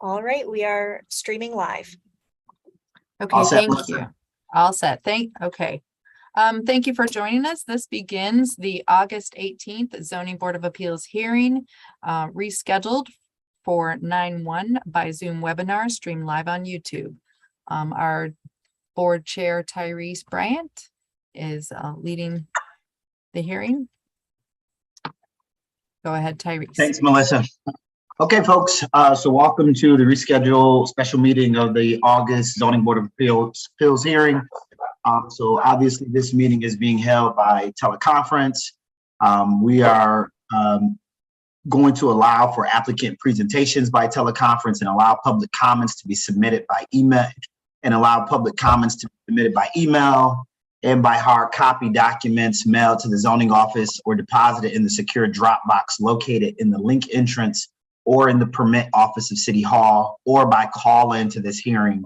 All right, we are streaming live. Okay, All set, thank Melissa? you. All set. Okay. Thank you for joining us. This begins the August 18th Zoning Board of Appeals hearing, rescheduled for 9/1 by Zoom webinar, streamed live on YouTube. Our board chair, Tyrese Bryant, is leading the hearing. Go ahead, Tyrese. Thanks, Melissa. Okay, folks, so welcome to the rescheduled special meeting of the August Zoning Board of Appeals hearing. So obviously this meeting is being held by teleconference. We are going to allow for applicant presentations by teleconference and allow public comments to be submitted by email and by hard copy documents mailed to the zoning office or deposited in the secure Dropbox located in the link entrance or in the permit office of City Hall, or by call-in to this hearing.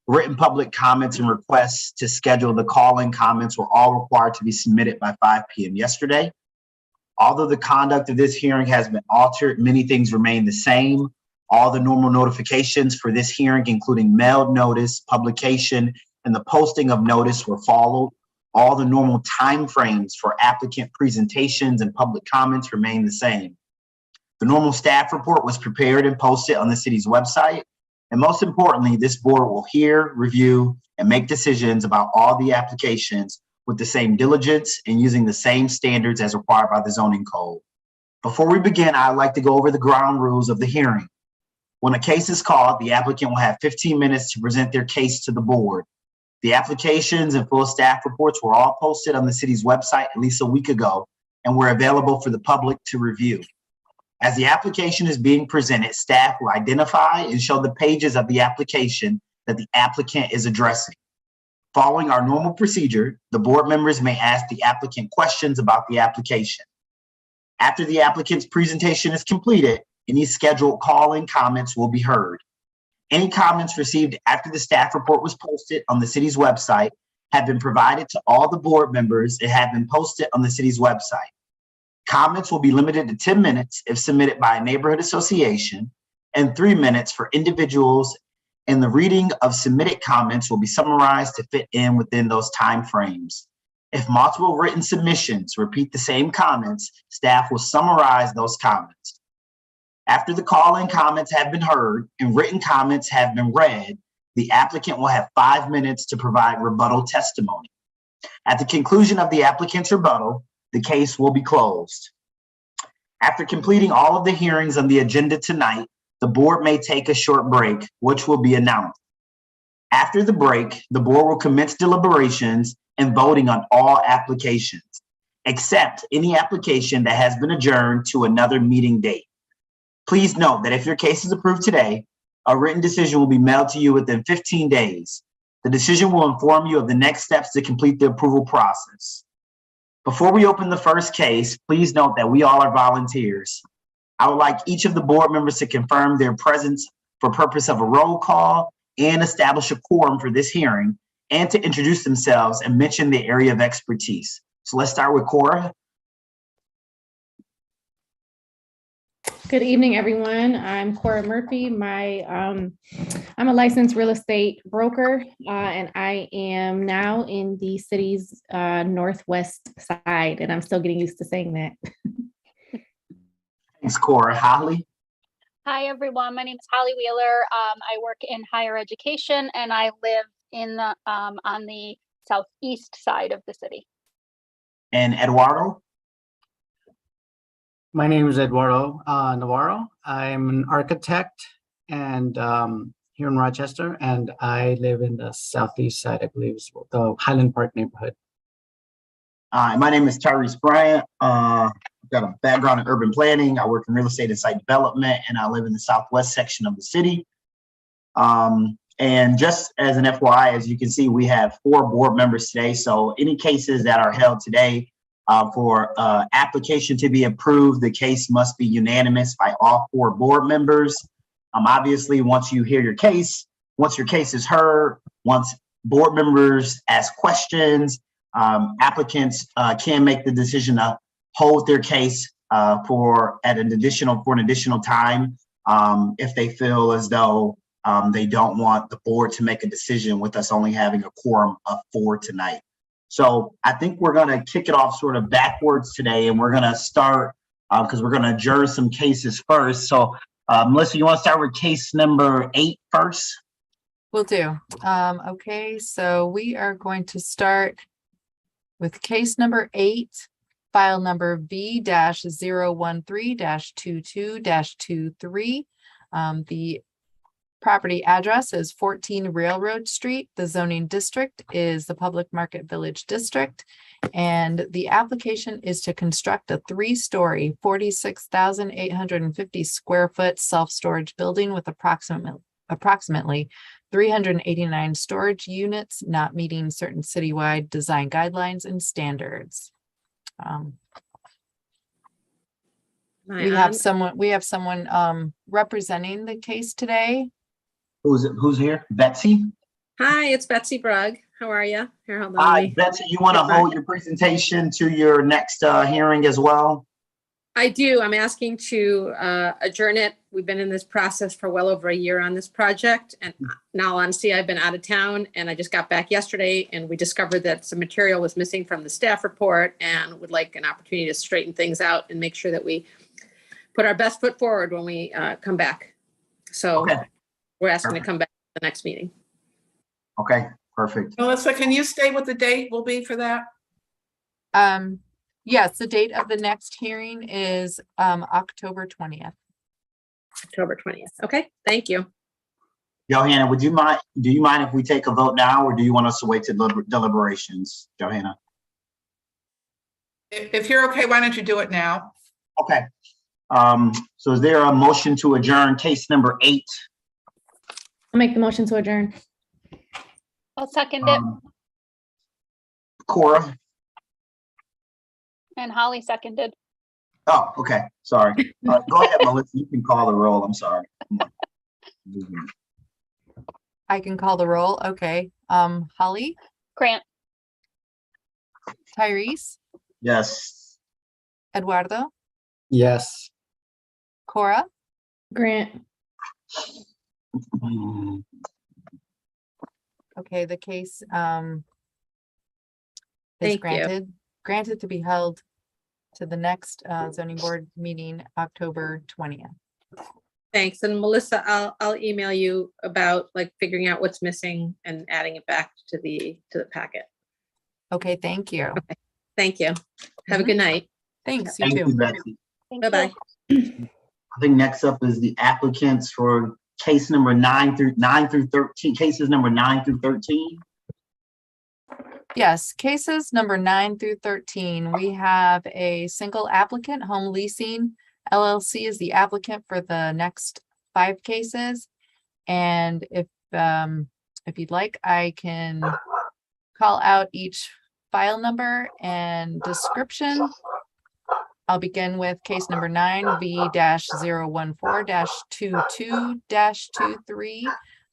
Written public comments and requests to schedule the call-in comments were all required to be submitted by 5 p.m. yesterday. Although the conduct of this hearing has been altered, many things remain the same. All the normal notifications for this hearing, including mailed notice, publication, and the posting of notice, were followed. All the normal timeframes for applicant presentations and public comments remain the same. The normal staff report was prepared and posted on the city's website. And most importantly, this board will hear, review, and make decisions about all the applications with the same diligence and using the same standards as required by the zoning code. Before we begin, I'd like to go over the ground rules of the hearing. When a case is called, the applicant will have 15 minutes to present their case to the board. The applications and full staff reports were all posted on the city's website at least a week ago and were available for the public to review. As the application is being presented, staff will identify and show the pages of the application that the applicant is addressing. Following our normal procedure, the board members may ask the applicant questions about the application. After the applicant's presentation is completed, any scheduled call-in comments will be heard. Any comments received after the staff report was posted on the city's website have been provided to all the board members and have been posted on the city's website. Comments will be limited to 10 minutes if submitted by a neighborhood association and 3 minutes for individuals, and the reading of submitted comments will be summarized to fit in within those time frames. If multiple written submissions repeat the same comments, staff will summarize those comments. After the call-in comments have been heard and written comments have been read, the applicant will have 5 minutes to provide rebuttal testimony. At the conclusion of the applicant's rebuttal, the case will be closed. After completing all of the hearings on the agenda tonight, the board may take a short break, which will be announced. After the break, the board will commence deliberations and voting on all applications, except any application that has been adjourned to another meeting date. Please note that if your case is approved today, a written decision will be mailed to you within 15 days. The decision will inform you of the next steps to complete the approval process. Before we open the first case, please note that we all are volunteers. I would like each of the board members to confirm their presence for purpose of a roll call and establish a quorum for this hearing, and to introduce themselves and mention their area of expertise. So let's start with Cora. Good evening, everyone. I'm Cora Murphy. I'm a licensed real estate broker, and I am now in the city's northwest side, and I'm still getting used to saying that. Thanks, Cora. Holly. Hi, everyone. My name is Holly Wheeler. I work in higher education, and I live in the on the southeast side of the city. And Eduardo. My name is Eduardo Navarro. I'm an architect and here in Rochester, and I live in the southeast side, I believe, the Highland Park neighborhood. My name is Tyrese Bryant. I've got a background in urban planning. I work in real estate and site development, and I live in the southwest section of the city. And just as an FYI, as you can see, we have 4 board members today. So any cases that are held today, for application to be approved, the case must be unanimous by all 4 board members. Obviously, once you hear your case, once your case is heard, once board members ask questions, applicants can make the decision to hold their case for an additional time. if they feel as though they don't want the board to make a decision with us only having a quorum of 4 tonight. So I think we're going to kick it off sort of backwards today, and we're going to start because we're going to adjourn some cases first. So Melissa, you want to start with case number 8 first? Will do. Okay, so we are going to start with case number 8, file number B-013-22-23. The property address is 14 Railroad Street. The zoning district is the Public Market Village District. And the application is to construct a 3-story, 46,850 square foot self-storage building with approximately 389 storage units, not meeting certain citywide design guidelines and standards. We have someone representing the case today. Who's here? Betsy? Hi, it's Betsy Brugg. How are you? Here, hold on. Hi, Betsy, you want to hold your presentation to your next hearing as well? I do. I'm asking to adjourn it. We've been in this process for well over a year on this project. And now, honestly, I've been out of town and I just got back yesterday and we discovered that some material was missing from the staff report and would like an opportunity to straighten things out and make sure that we put our best foot forward when we come back. So we're asking to come back to the next meeting. Okay, perfect. Melissa, can you state what the date will be for that? Yes, the date of the next hearing is October 20th. October 20th. Okay, thank you. Johanna, do you mind if we take a vote now, or do you want us to wait to deliberations, Johanna? If you're okay, why don't you do it now? Okay. So is there a motion to adjourn case number 8? I'll make the motion to adjourn. I'll second it. Cora? And Holly seconded. Oh, okay. Sorry. Go ahead, Melissa. You can call the roll. I'm sorry. I can call the roll. Okay. Holly, Grant, Tyrese, Yes. Eduardo, Yes. Cora, Grant. okay, the case is Thank you. granted to be held to the next zoning board meeting, October 20th. Thanks. And Melissa, I'll email you about like figuring out what's missing and adding it back to the packet. Okay, thank you. Thank you. Have a good night. Thanks, you Thank too. you, Betsy. thank you. Bye-bye. I think next up is the applicants for case number 9 through 13, cases number 9 through 13. Yes, cases number 9 through 13. We have a single applicant, Home Leasing LLC is the applicant for the next 5 cases. And if you'd like, I can call out each file number and description. I'll begin with case number 9 V-014-22-23.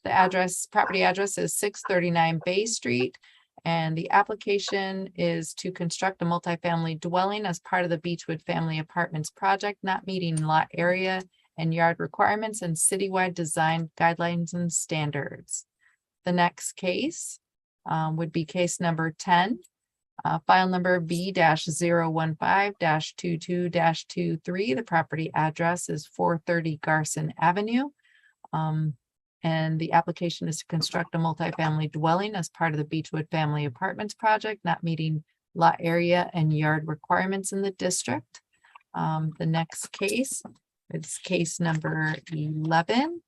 The property address is 639 Bay Street. And the application is to construct a multifamily dwelling as part of the Beechwood Family Apartments project, not meeting lot area and yard requirements and citywide design guidelines and standards. The next case would be case number 10, file number B-015-22-23. The property address is 430 Garson Avenue. And the application is to construct a multifamily dwelling as part of the Beechwood Family Apartments project, not meeting lot area and yard requirements in the district. The next case is case number 11,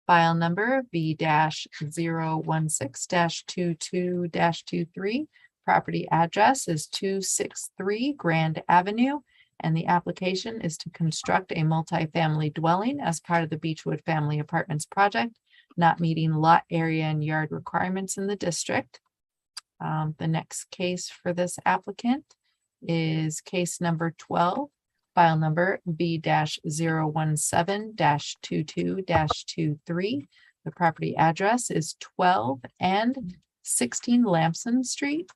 file number B-016-22-23. Property address is 263 Grand Avenue. And the application is to construct a multifamily dwelling as part of the Beechwood Family Apartments project, not meeting lot area and yard requirements in the district. The next case for this applicant is case number 12, file number B-017-22-23. The property address is 12 and 16 Lamson Street.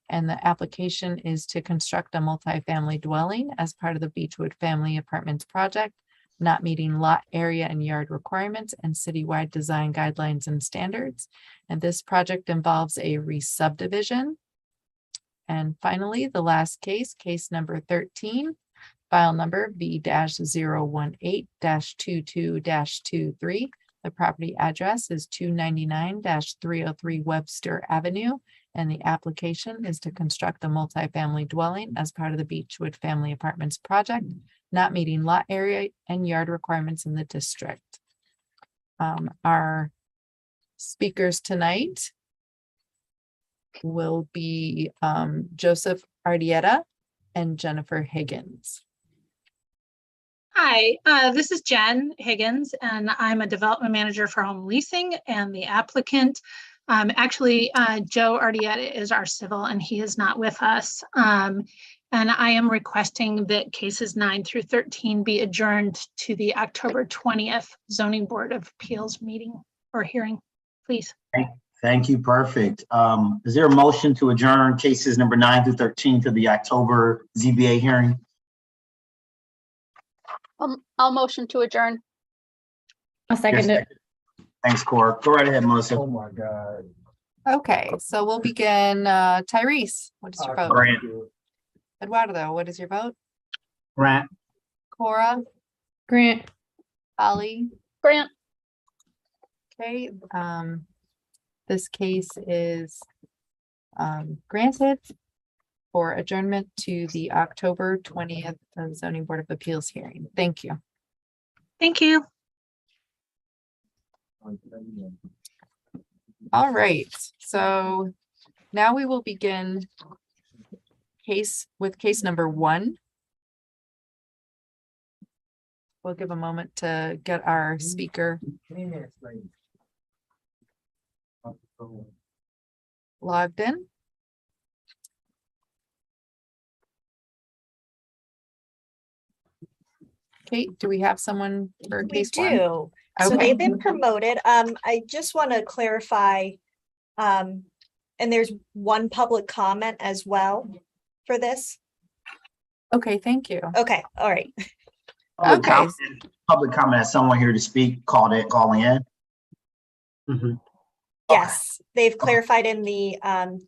And the application is to construct a multifamily dwelling as part of the Beechwood Family Apartments project, not meeting lot area and yard requirements and citywide design guidelines and standards. And this project involves a re-subdivision. And finally, the last case, case number 13, file number V-018-22-23. The property address is 299-303 Webster Avenue, and the application is to construct a multifamily dwelling as part of the Beechwood Family Apartments project, not meeting lot area and yard requirements in the district. Our speakers tonight will be Joseph Ardietta and Jennifer Higgins. Hi, this is Jen Higgins, and I'm a development manager for home leasing, and the applicant. Actually, Joe Ardietta is our civil, and he is not with us. And I am requesting that cases 9 through 13 be adjourned to the October 20th Zoning Board of Appeals meeting or hearing, please. Thank you. Perfect. Is there a motion to adjourn cases number 9 through 13 to the October ZBA hearing? I'll motion to adjourn. I'll second it. Thanks, Cora. Go right ahead, Melissa. Oh my God. Okay, so we'll begin. Tyrese, what is your vote? Grant. Eduardo, what is your vote? Grant. Cora, Grant. Holly, Grant. okay, this case is granted for adjournment to the October 20th Zoning Board of Appeals hearing. Thank you. Thank you. All right, so now we will begin case number 1. We'll give a moment to get our speaker logged in. Kate, do we have someone for We case 1? do. So Okay. they've been promoted. I just want to clarify. And there's one public comment as well for this. Okay, thank you. Okay, all right. Okay. Public comment, has someone here to speak, calling in. Mhm. Yes, they've clarified in the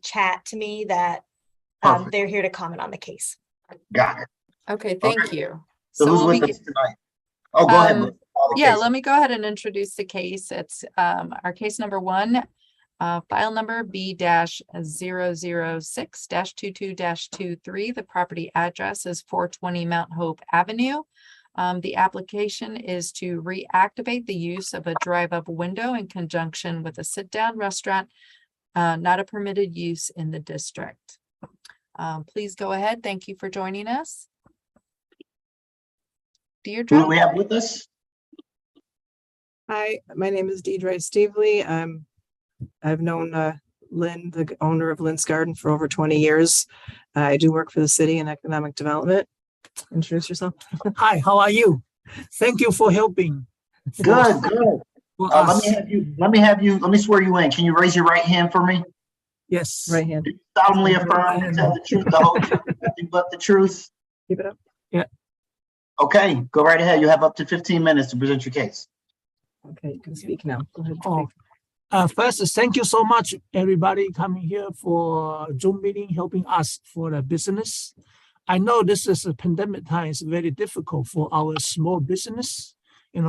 chat to me that Perfect. they're here to comment on the case. Got it. Okay, thank you. So who's we'll with begin- us tonight? Oh, go ahead. Um, Melissa. Call the Yeah, case. let me go ahead and introduce the case. It's our case number 1, file number B-006-22-23. The property address is 420 Mount Hope Avenue. The application is to reactivate the use of a drive-up window in conjunction with a sit-down restaurant, not a permitted use in the district. Please go ahead. Thank you for joining us. Who do Deirdre? we have with us? Hi, my name is Deidre Stevely. I've known Lynn, the owner of Lynn's Garden, for over 20 years. I do work for the city in economic development. Introduce yourself. Hi, how are you? Thank you for helping. Good, good. For Let us. me swear you in. Can you raise your right hand for me? Yes. Right hand. Do you solemnly affirm to tell the truth, the whole truth, and nothing but the truth? Keep it up. Okay, go right ahead. You have up to 15 minutes to present your case. Okay, you can speak now. Go ahead. Oh, first, thank you so much, everybody coming here for Zoom meeting, helping us for the business. I know this is a pandemic time. It's very difficult for our small business,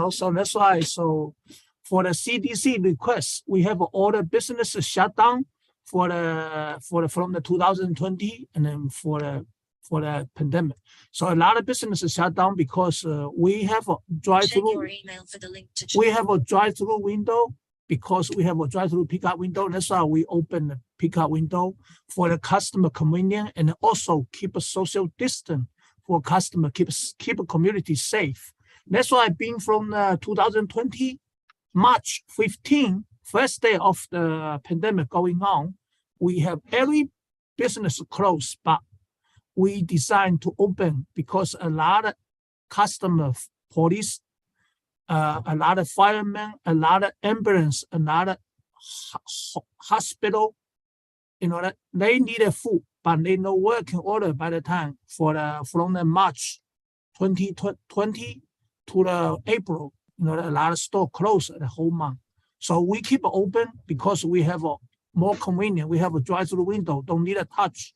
so that's why. So for the CDC request, we have all the businesses shut down from the 2020 and then for the pandemic. So a lot of businesses shut down because we have a drive-through. We have a drive-through window because we have a drive-through pickup window. That's why we open the pickup window for the customer convenience and also keep a social distance for customer, keep a community safe. That's why being from 2020, March 15, first day of the pandemic going on, we have every business closed, but we decided to open because a lot of customer, police, a lot of firemen, a lot of ambulance, a lot of hospital, that they needed food, but they no working order by the time from the March 2020 to the April, a lot of store closed the whole month. So we keep it open because we have a more convenient. We have a drive-through window, don't need a touch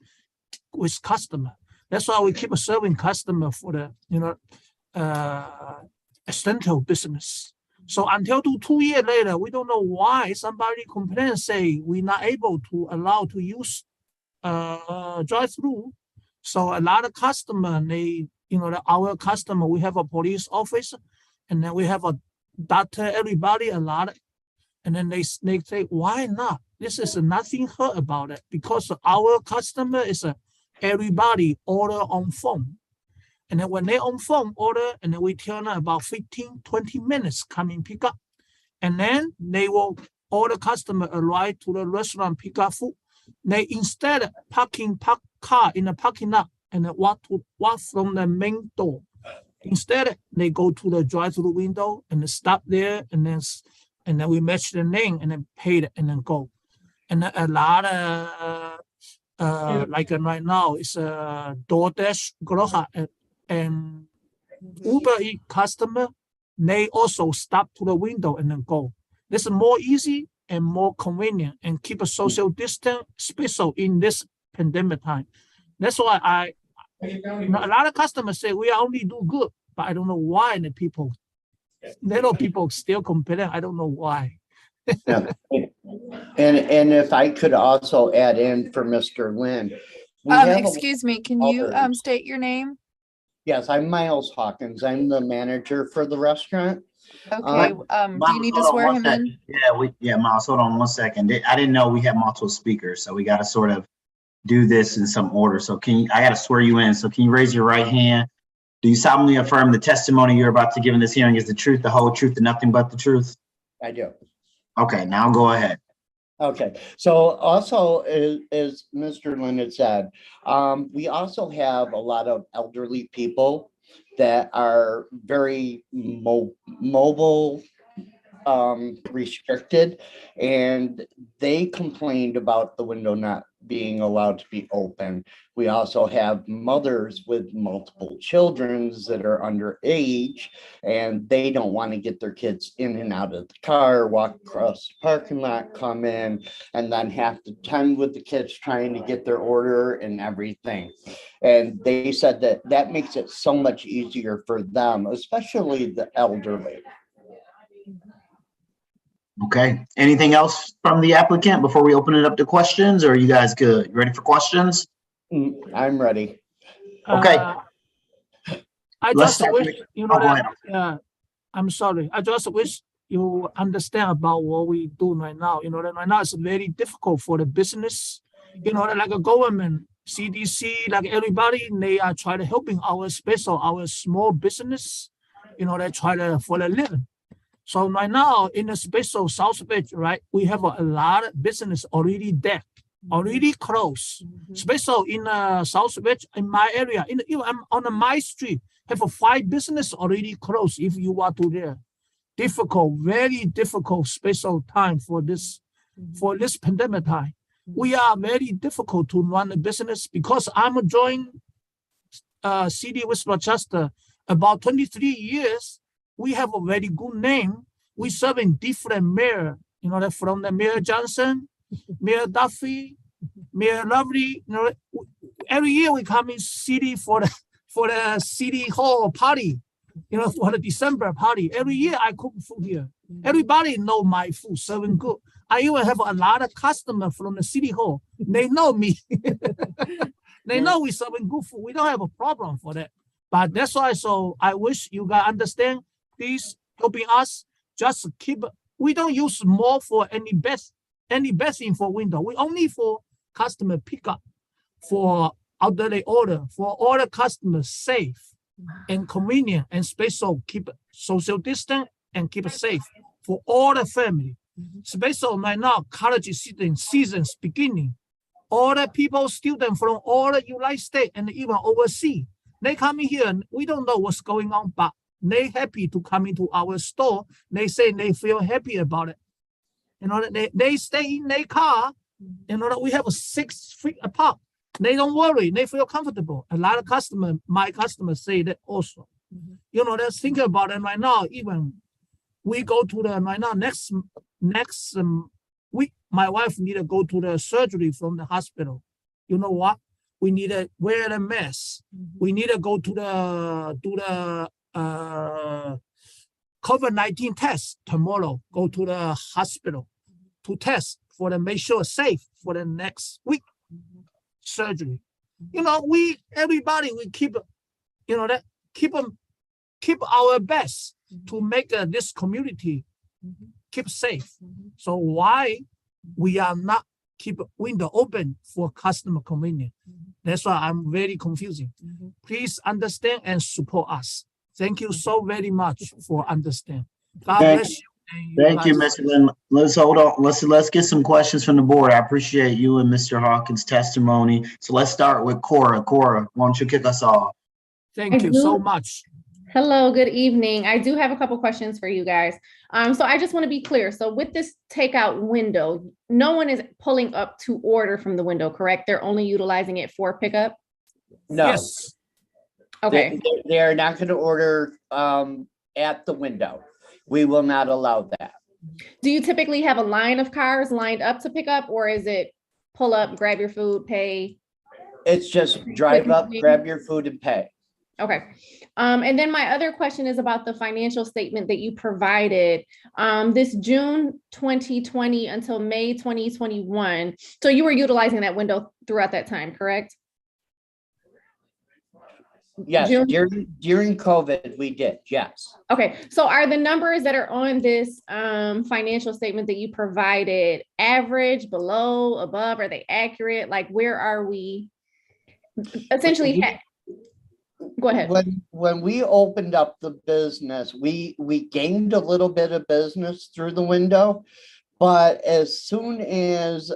with customer. That's why we keep serving customer for the, essential business. So until 2 years later, we don't know why somebody complain say we're not able to allow to use drive-through. So a lot of customer, our customer, we have a police officer, and then we have a doctor, everybody, a lot. And then they say, why not? This is nothing hurt about it because our customer is everybody order on phone. And then when they on phone order, and then we tell them about 15, 20 minutes coming pick up. And then they will order customer arrive to the restaurant, pick up food. They instead park car in the parking lot and then walk from the main door. Instead, they go to the drive-through window and they stop there, and then we match the name and then pay it and then go. And a lot of like right now it's a DoorDash, Groha, and Uber Eats customer. They also stop to the window and then go. This is more easy and more convenient and keep a social distance, especially in this pandemic time. That's why a lot of customers say we only do good, but I don't know why the people still complain. I don't know why. Yeah. And if I could also add in for Mr. Lynn. Excuse me, can you state your name? Yes, I'm Miles Hawkins. I'm the manager for the restaurant. Okay, do you need to swear him in? Yeah, Miles, hold on 1 second. I didn't know we had multiple speakers, so we got to sort of do this in some order. So I got to swear you in. So can you raise your right hand? Do you solemnly affirm the testimony you're about to give in this hearing is the truth, the whole truth, and nothing but the truth? I do. Okay, now go ahead. Okay, so also as Mr. Lynn had said, we also have a lot of elderly people that are very mobile, restricted, and they complained about the window not being allowed to be open. We also have mothers with multiple children that are underage, and they don't want to get their kids in and out of the car, walk across the parking lot, come in, and then have to tend with the kids trying to get their order and everything. And they said that that makes it so much easier for them, especially the elderly. Okay, anything else from the applicant before we open it up to questions, or are you guys good? You ready for questions? I'm ready. Okay. I Let's just wish, start I'm sorry. I just wish you understand about what we do right now. That right now it's very difficult for the business. Like a government, CDC, like everybody, they are trying to helping our small business. They try to for a living. So right now in the special South Beach, right, we have a lot of business already dead, already closed. Special in South Beach, in my area, even I'm on my street, have 5 business already closed. If you are to there, difficult, very difficult special time for this pandemic time. We are very difficult to run a business because I'm joined City with Rochester about 23 years. We have a very good name. We serving different mayor, from the Mayor Johnson, Mayor Duffy, Mayor Lovely. Every year we come in city for the city hall party, for the December party. Every year I cook food here. Everybody know my food, serving good. I even have a lot of customers from the city hall. They know me. They know we serving good food. We don't have a problem for that. But that's why, so I wish you guys understand, please helping us. Just keep, we don't use more for any best thing for window. We only for customer pickup, for outdated order, for all the customers safe and convenient and special, keep social distance and keep it safe for all the family. Special right now, college seasons beginning. All the people, students from all the United States and even overseas, they come in here and we don't know what's going on, but they happy to come into our store. They say they feel happy about it. They stay in their car. We have a 6 feet apart. They don't worry. They feel comfortable. A lot of my customers say that also. You know, let's think about it right now. Even we go to the right now next week, my wife need to go to the surgery from the hospital. You know what? We need to wear a mask. We need to go to the COVID-19 test tomorrow. Go to the hospital to test for the make sure safe for the next week surgery. You know, everybody we keep, you know, that keep our best to make this community keep safe. So why we are not keep window open for customer convenience? That's why I'm very confusing. Please understand and support us. Thank you so very much for understand. God bless you. Thank you, Mr. Lynn. Let's hold on. Let's get some questions from the board. I appreciate you and Mr. Hawkins' testimony. So let's start with Cora. Cora, why don't you kick us off? Thank you so much. Hello, good evening. I do have a couple questions for you guys. So I just want to be clear. So with this takeout window, no one is pulling up to order from the window, correct? They're only utilizing it for pickup? No. Yes. Okay. They're not going to order at the window. We will not allow that. Do you typically have a line of cars lined up to pick up, or is it pull up, grab your food, pay? It's just drive up, grab your food and pay. Okay. And then my other question is about the financial statement that you provided this June 2020 until May 2021. So you were utilizing that window throughout that time, correct? Yes, June? during COVID, we did, yes. Okay, so are the numbers that are on this financial statement that you provided average, below, above? Are they accurate? Like, where are we? Essentially, go ahead. When we opened up the business, we gained a little bit of business through the window, but as soon as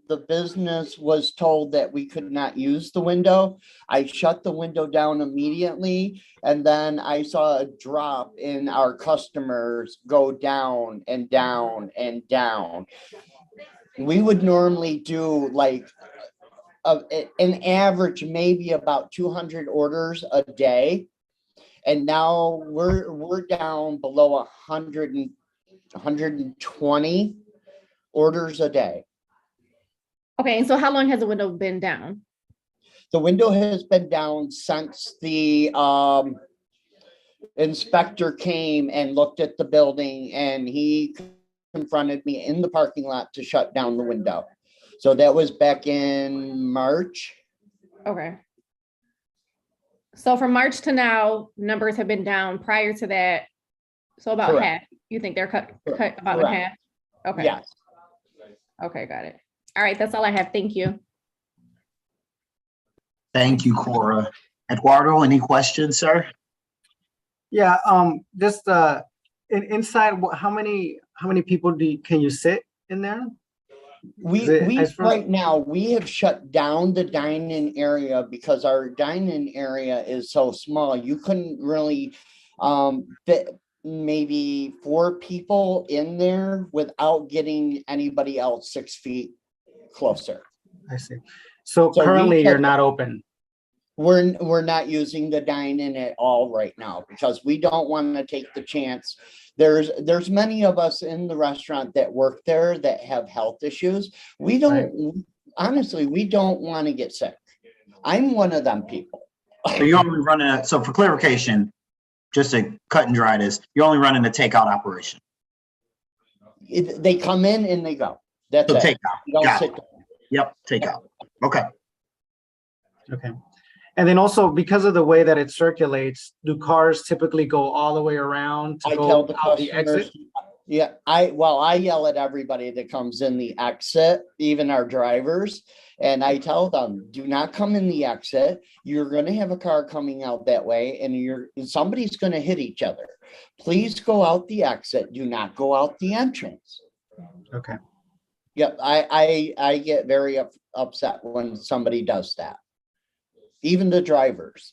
the business was told that we could not use the window, I shut the window down immediately, and then I saw a drop in our customers go down and down and down. We would normally do like an average, maybe about 200 orders a day. And now we're down below 120 orders a day. Okay, and so how long has the window been down? The window has been down since the inspector came and looked at the building, and he confronted me in the parking lot to shut down the window. So that was back in March. Okay. So from March to now, numbers have been down. Prior to that, so about Correct. half. You think they're cut about in Correct. half? Okay. Yes. Okay, got it. All right, that's all I have. Thank you. Thank you, Cora. Eduardo, any questions, sir? Yeah, just inside, how many people can you sit in there? Right now, we have shut down the dine-in area because our dine-in area is so small. You couldn't really fit maybe 4 people in there without getting anybody else 6 feet closer. I see. So currently you're not open. We're not using the dine-in at all right now because we don't want to take the chance. There's many of us in the restaurant that work there that have health issues. We don't, honestly, we don't want to get sick. I'm one of them people. So you're only running so for clarification, just to cut and dry this, you're only running a takeout operation. They come in and they go. That's So it. takeout. You don't Got sit it. down. Yep, takeout. Okay. Okay. And then also because of the way that it circulates, do cars typically go all the way around to I go tell the out the customers, exit? yeah, I yell at everybody that comes in the exit, even our drivers. And I tell them, do not come in the exit. You're going to have a car coming out that way and somebody's going to hit each other. Please go out the exit. Do not go out the entrance. Okay. Yep. I get very upset when somebody does that. Even the drivers.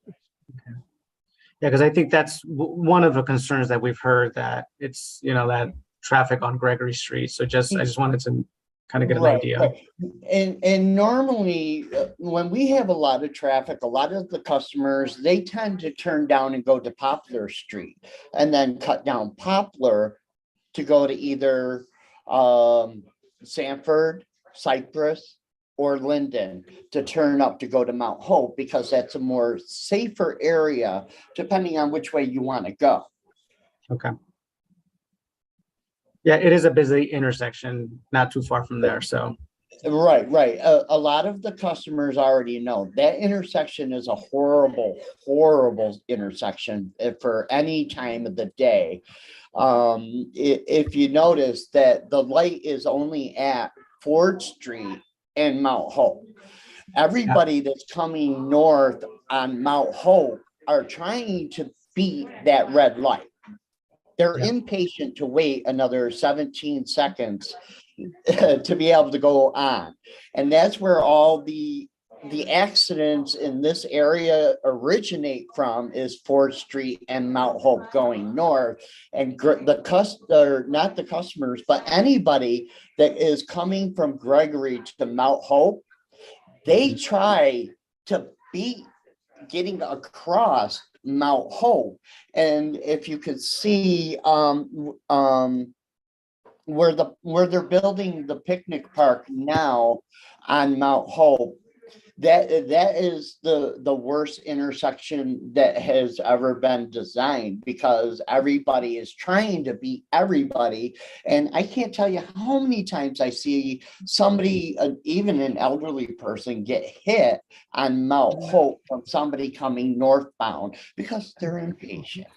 Yeah, because I think that's one of the concerns that we've heard, that it's, that traffic on Gregory Street. So I just wanted to kind of get an Right, idea. right. And normally, when we have a lot of traffic, a lot of the customers, they tend to turn down and go to Poplar Street and then cut down Poplar to go to either Sanford, Cypress, or Linden to turn up to go to Mount Hope, because that's a more safer area depending on which way you want to go. Okay. Yeah, it is a busy intersection, not too far from there, so. Right, right. A lot of the customers already know that intersection is a horrible, horrible intersection for any time of the day. If you notice that the light is only at Ford Street and Mount Hope. Everybody that's coming north on Mount Hope are trying to beat that red light. They're impatient to wait another 17 seconds to be able to go on. And that's where all the accidents in this area originate from, is 4th Street and Mount Hope going north. And not the customers, but anybody that is coming from Gregory to Mount Hope, they try to beat getting across Mount Hope. And if you could see where they're building the picnic park now on Mount Hope, that is the worst intersection that has ever been designed, because everybody is trying to beat everybody. And I can't tell you how many times I see somebody, even an elderly person, get hit on Mount Hope from somebody coming northbound because they're impatient.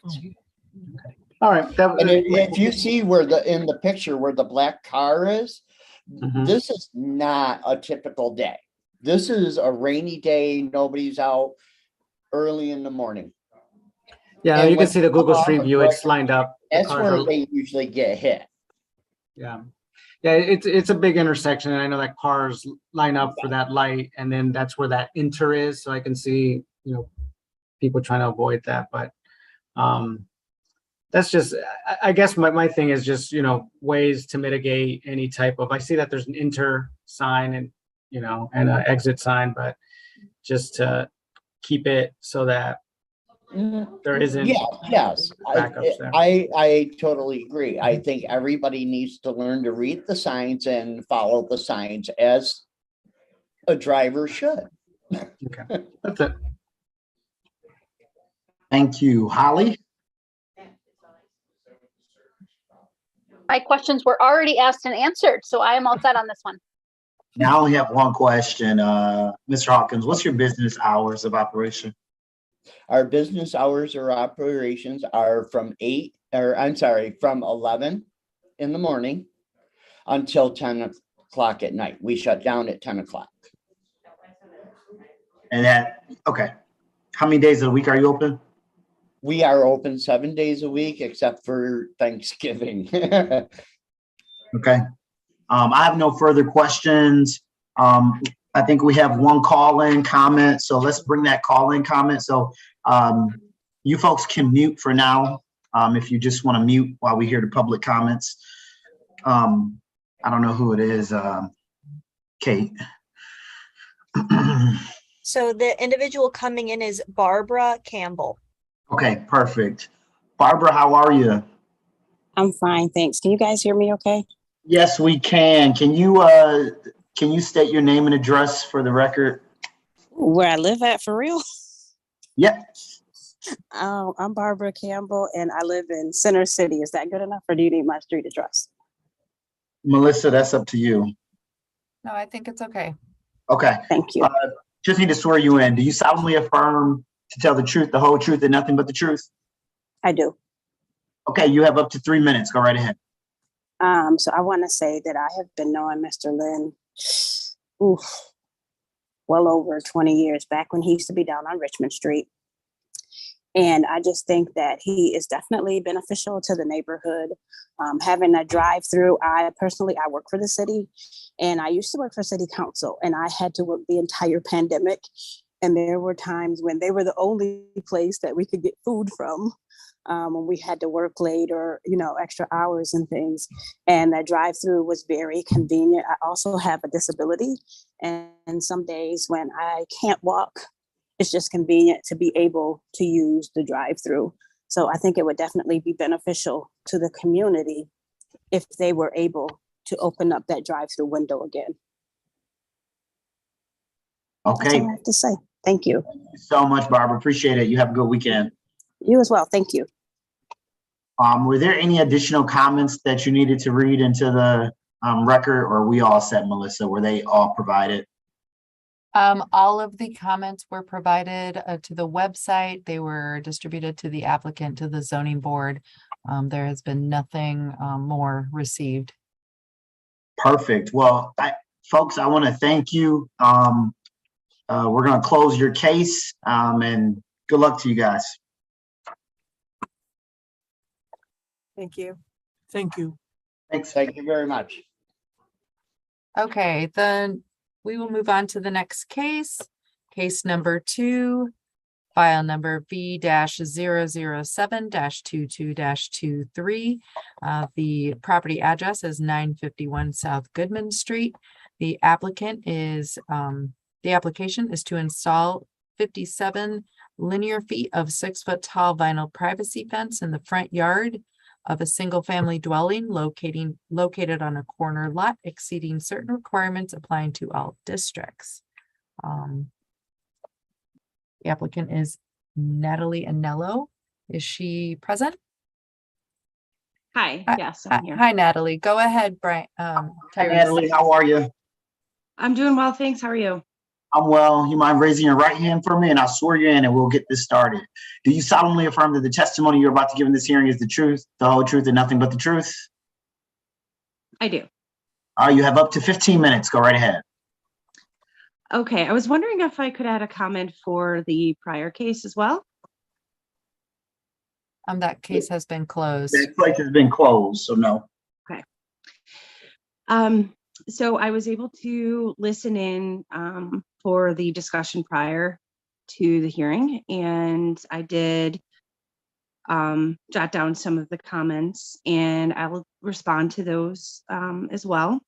All right. And if you see in the picture where the black car is, this is not a typical day. This is a rainy day. Nobody's out early in the morning. Yeah, And you can when see the Google Street View. Gregory, It's lined up. That's where they usually get hit. Yeah. Yeah, it's a big intersection, and I know that cars line up for that light, and then that's where that enter is. So I can see, people trying to avoid that. But that's just, I guess my thing is just, ways to mitigate any type of, I see that there's an enter sign and, and an exit sign, but just to keep it so that there isn't Yes. backups there. I totally agree. I think everybody needs to learn to read the signs and follow the signs as a driver should. Okay, that's it. Thank you. Holly? My questions were already asked and answered, so I am all set on this one. Now I only have one question. Mr. Hawkins, what's your business hours of operation? Our business hours or operations are from 11 in the morning until 10 o'clock at night. We shut down at 10 o'clock. And okay. How many days of the week are you open? We are open 7 days a week, except for Thanksgiving. Okay. I have no further questions. I think we have one call-in comment, so let's bring that call-in comment. So you folks can mute for now if you just want to mute while we hear the public comments. I don't know who it is, Kate. So the individual coming in is Barbara Campbell. Okay, perfect. Barbara, how are you? I'm fine, thanks. Can you guys hear me okay? Yes, we can. Can you state your name and address for the record? Where I live at, for real? Yep. I'm Barbara Campbell, and I live in Center City. Is that good enough, or do you need my street address? Melissa, that's up to you. No, I think it's okay. Okay. Thank you. Just need to swear you in. Do you solemnly affirm to tell the truth, the whole truth, and nothing but the truth? I do. Okay, you have up to 3 minutes. Go right ahead. So I want to say that I have been knowing Mr. Lynn, well over 20 years, back when he used to be down on Richmond Street. And I just think that he is definitely beneficial to the neighborhood. Having a drive-through, I work for the city, and I used to work for city council, and I had to work the entire pandemic. And there were times when they were the only place that we could get food from. when we had to work late or, extra hours and things. And that drive-through was very convenient. I also have a disability, and some days when I can't walk, it's just convenient to be able to use the drive-through. So I think it would definitely be beneficial to the community if they were able to open up that drive-through window again. That's Okay, all I have to say. Thank you. thank you so much, Barbara. Appreciate it. You have a good weekend. You as well. Thank you. Were there any additional comments that you needed to read into the record, or are we all set, Melissa? Were they all provided? All of the comments were provided to the website. They were distributed to the applicant, to the zoning board. There has been nothing more received. Perfect. Well, folks, I want to thank you. We're going to close your case, and good luck to you guys. Thank you. Thank you. Thanks. Thank you very much. Okay, then we will move on to the next case. Case number 2, file number V-007-22-23. The property address is 951 South Goodman Street. The application is to install 57 linear feet of 6-foot tall vinyl privacy fence in the front yard of a single-family dwelling located on a corner lot exceeding certain requirements applying to all districts. The applicant is Natalie Anello. Is she present? Hi, yes, I'm here. Hi, Natalie. Go ahead, Brian. Hi, Natalie. How are you? I'm doing well, thanks. How are you? I'm well. You mind raising your right hand for me, and I'll swear you in, and we'll get this started. Do you solemnly affirm that the testimony you're about to give in this hearing is the truth, the whole truth, and nothing but the truth? I do. All right, you have up to 15 minutes. Go right ahead. Okay, I was wondering if I could add a comment for the prior case as well. That case has been closed. That place has been closed, so no. Okay. So I was able to listen in for the discussion prior to the hearing, and I did jot down some of the comments, and I will respond to those as well.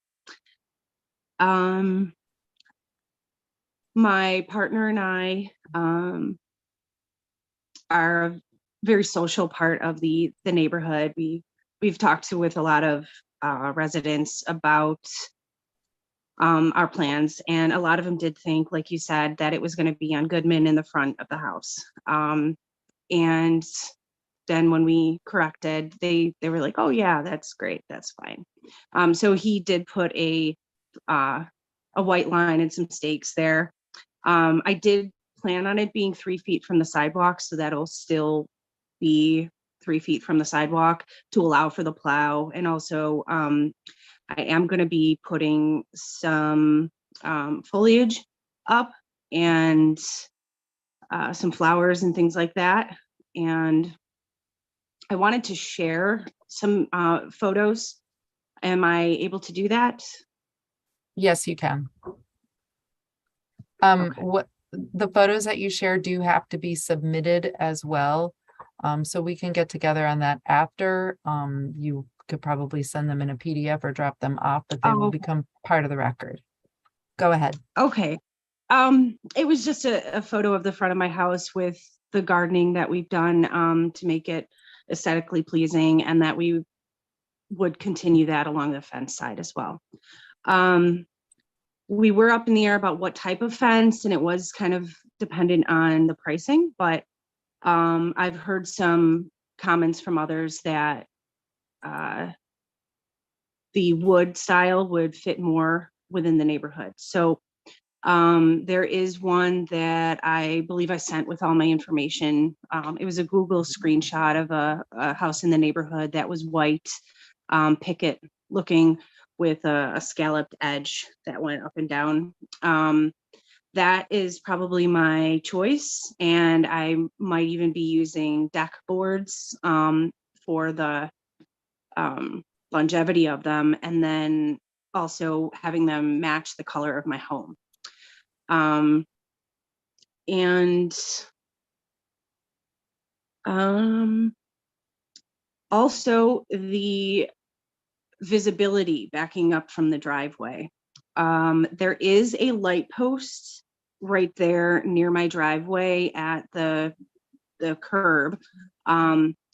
My partner and I are a very social part of the neighborhood. We've talked with a lot of residents about our plans, and a lot of them did think, like you said, that it was going to be on Goodman in the front of the house. And then when we corrected, they were like, "Oh yeah, that's great, that's fine." So he did put a white line and some stakes there. I did plan on it being 3 feet from the sidewalk, so that'll still be 3 feet from the sidewalk to allow for the plow. And also, I am going to be putting some foliage up and some flowers and things like that. And I wanted to share some photos. Am I able to do that? Yes, you can. Okay. What the photos that you share do have to be submitted as well. So we can get together on that after. You could probably send them in a PDF or drop them off, but they will become part of the record. Go ahead. Okay. It was just a photo of the front of my house with the gardening that we've done to make it aesthetically pleasing, and that we would continue that along the fence side as well. We were up in the air about what type of fence, and it was kind of dependent on the pricing, but I've heard some comments from others that the wood style would fit more within the neighborhood. So there is one that I believe I sent with all my information. It was a Google screenshot of a house in the neighborhood that was white, picket looking, with a scalloped edge that went up and down. That is probably my choice, and I might even be using deck boards for the longevity of them, and then also having them match the color of my home. Also, the visibility backing up from the driveway. There is a light post right there near my driveway at the curb.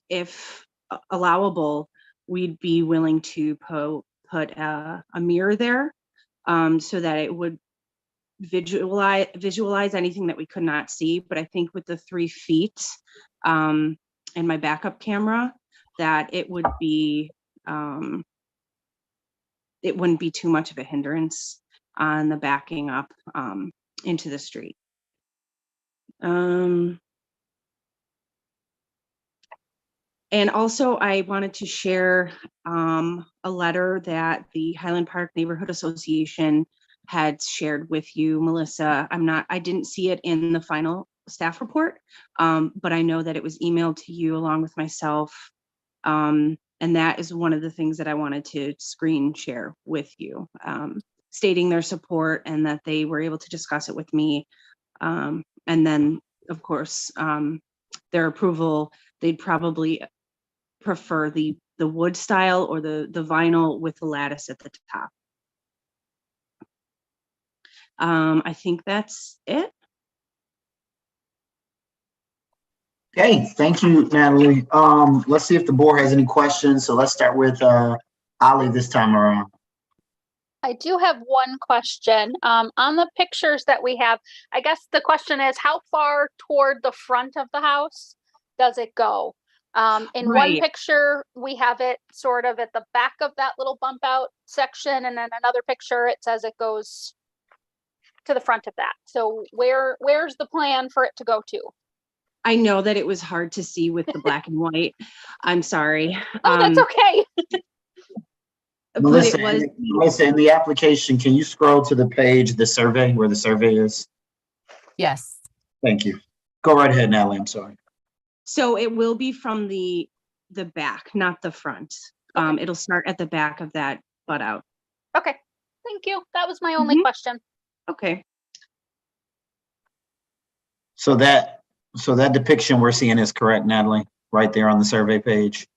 If allowable, we'd be willing to put a mirror there, so that it would visualize anything that we could not see. But I think with the 3 feet and my backup camera, that it would be it wouldn't be too much of a hindrance on the backing up into the street. And also, I wanted to share a letter that the Highland Park Neighborhood Association had shared with you, Melissa. I didn't see it in the final staff report, but I know that it was emailed to you along with myself. And that is one of the things that I wanted to screen share with you, stating their support and that they were able to discuss it with me. And then, of course, their approval, they'd probably prefer the wood style or the vinyl with the lattice at the top. I think that's it. Okay, thank you, Natalie. Let's see if the board has any questions. So let's start with Ali this time around. I do have one question. On the pictures that we have, I guess the question is, how far toward the front of the house does it go? In one picture, we have it sort of at the back of that little bump out section, and then another picture, it says it goes to the front of that. So where's the plan for it to go to? I know that it was hard to see with the black and white. I'm sorry. Oh, that's okay. Melissa, Melissa, in the application, can you scroll to the page, the survey, where the survey is? Yes. Thank you. Go right ahead, Natalie. I'm sorry. So it will be from the back, not the front. It'll start at the back of that butt out. Okay, thank you. That was my only question. Okay. So that depiction we're seeing is correct, Natalie, right there on the survey page.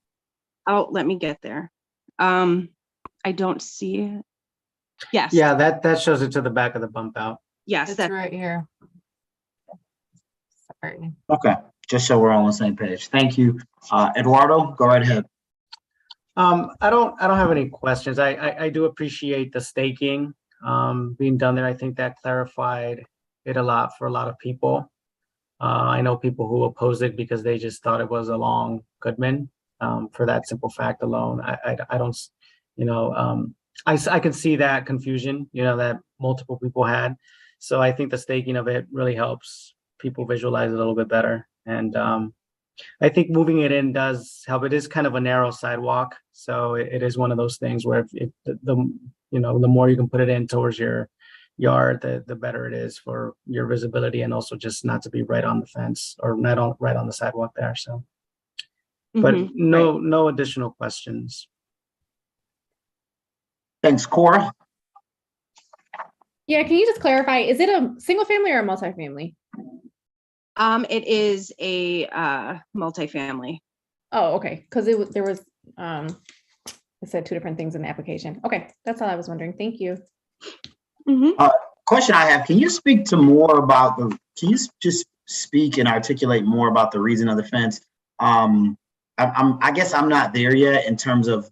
Oh, let me get there. I don't see it. Yes. Yeah, that shows it to the back of the bump out. Yes, That's right here. Sorry. Okay, just so we're all on the same page. Thank you. Eduardo, go right ahead. I don't have any questions. I do appreciate the staking being done there. I think that clarified it a lot for a lot of people. I know people who opposed it because they just thought it was along Goodman. For that simple fact alone, I don't, I could see that confusion, that multiple people had. So I think the staking of it really helps people visualize it a little bit better. And I think moving it in does help. It is kind of a narrow sidewalk, so it is one of those things where if the more you can put it in towards your yard, the better it is for your visibility, and also just not to be right on the fence or right on the sidewalk there. So, but no additional questions. Thanks, Cora. Yeah, can you just clarify, is it a single family or a multifamily? It is a multifamily. Oh, okay, because there was it said 2 different things in the application. Okay, that's all I was wondering. Thank you. Question I have, can you speak to more about can you just speak and articulate more about the reason of the fence? I guess I'm not there yet in terms of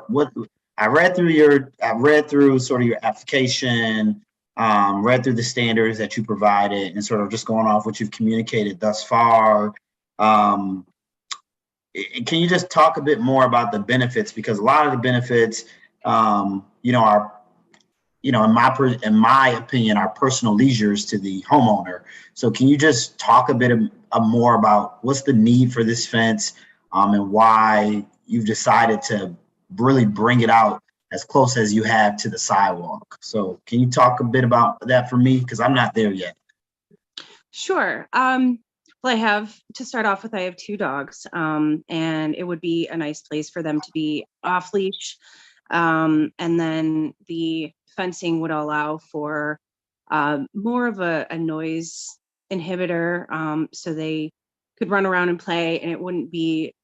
what I read through sort of your application, read through the standards that you provided, and sort of just going off what you've communicated thus far. Can you just talk a bit more about the benefits? Because a lot of the benefits, are, in my opinion, are personal leisures to the homeowner. So can you just talk a bit more about what's the need for this fence, and why you've decided to really bring it out as close as you have to the sidewalk? So can you talk a bit about that for me? Because I'm not there yet. Sure. Well, I have 2 dogs, and it would be a nice place for them to be off leash. And then the fencing would allow for more of a noise inhibitor, so they could run around and play, and it wouldn't be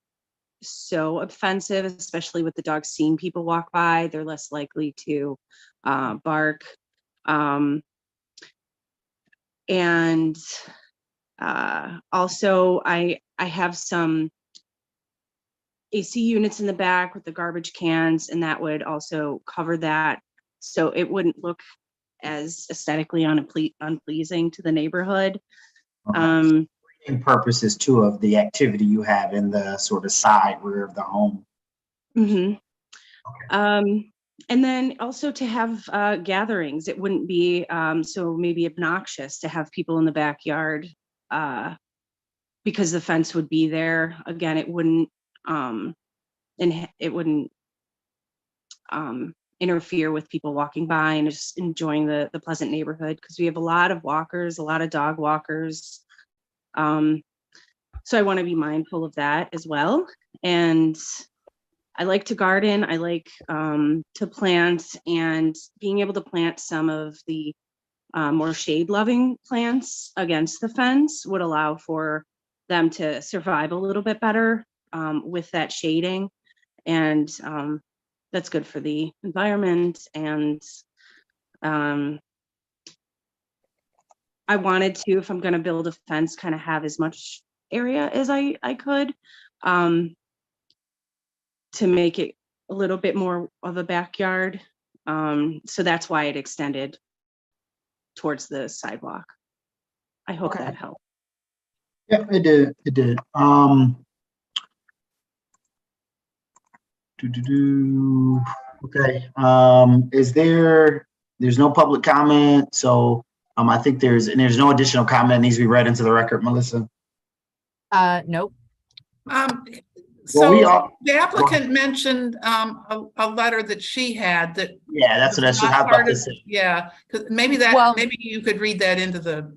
so offensive, especially with the dogs seeing people walk by. They're less likely to bark. And also I have some AC units in the back with the garbage cans, and that would also cover that. So it wouldn't look as aesthetically unpleasing to the neighborhood. And purposes too of the activity you have in the sort of side rear of the home. Mm-hmm. And then also to have gatherings, it wouldn't be so maybe obnoxious to have people in the backyard because the fence would be there. Again, it wouldn't interfere with people walking by and just enjoying the pleasant neighborhood, because we have a lot of walkers, a lot of dog walkers. So I want to be mindful of that as well. And I like to garden. I like to plant, and being able to plant some of the more shade loving plants against the fence would allow for them to survive a little bit better with that shading. And that's good for the environment. And I wanted to, if I'm going to build a fence, kind of have as much area as I could to make it a little bit more of a backyard. So that's why it extended towards the sidewalk. I hope that helped. Yeah, it did. It did. Okay. There's no public comment. So I think there's no additional comment that needs to be read into the record, Melissa. Nope. So the applicant mentioned a letter that she had that. Yeah, that's what I should have about this. Yeah, because maybe you could read that into the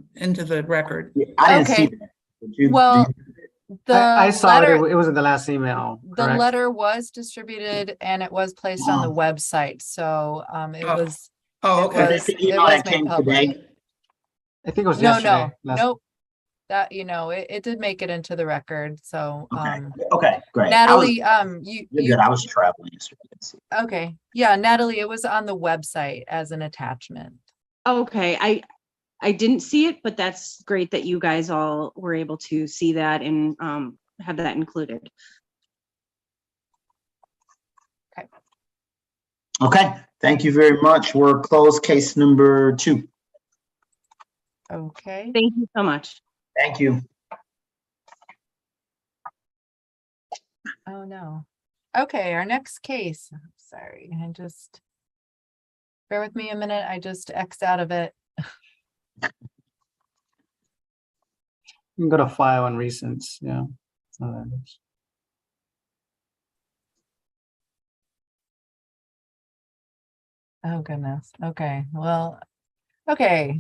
record. Yeah, I didn't see that. I saw it. It was in the last email. The letter was distributed and it was placed on the website. So it was. Oh, okay. That's the email that came today. I think it was yesterday. Nope. That, it did make it into the record. So okay, great. Natalie, you're good. I was traveling yesterday. Okay. Yeah, Natalie, it was on the website as an attachment. Okay. I didn't see it, but that's great that you guys all were able to see that and have that included. Okay. Okay. Thank you very much. We're closed case number 2. Okay. Thank you so much. Thank you. Oh, no. Okay, our next case. Sorry, bear with me a minute. I just X'd out of it. You can go to file and recents. Yeah. Oh, goodness. Okay. Well, okay.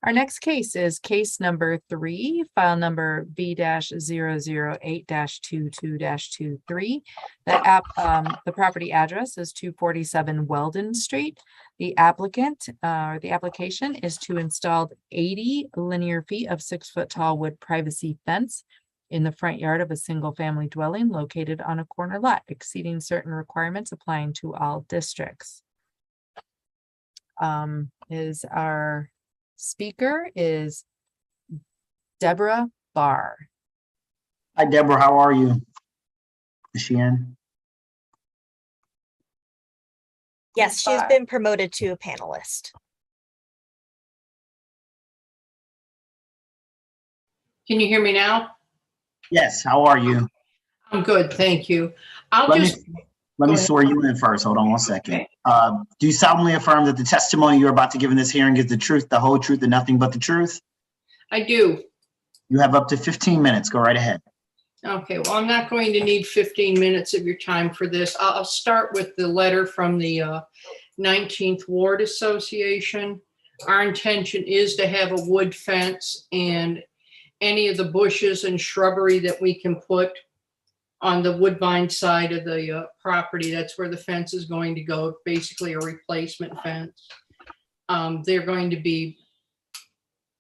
Our next case is case number 3, file number B-008-22-23. The property address is 247 Weldon Street. The application is to install 80 linear feet of 6-foot tall wood privacy fence in the front yard of a single family dwelling located on a corner lot, exceeding certain requirements applying to all districts. Our speaker is Deborah Barr. Hi, Deborah. How are you? Is she in? Yes, she's been promoted to a panelist. Can you hear me now? Yes. How are you? I'm good, thank you. Let me swear you in first. Hold on one second. Do you solemnly affirm that the testimony you're about to give in this hearing is the truth, the whole truth, and nothing but the truth? I do. You have up to 15 minutes. Go right ahead. Okay, well, I'm not going to need 15 minutes of your time for this. I'll start with the letter from the 19th Ward Association. Our intention is to have a wood fence, and any of the bushes and shrubbery that we can put on the woodbine side of the property, that's where the fence is going to go, basically a replacement fence. They're going to be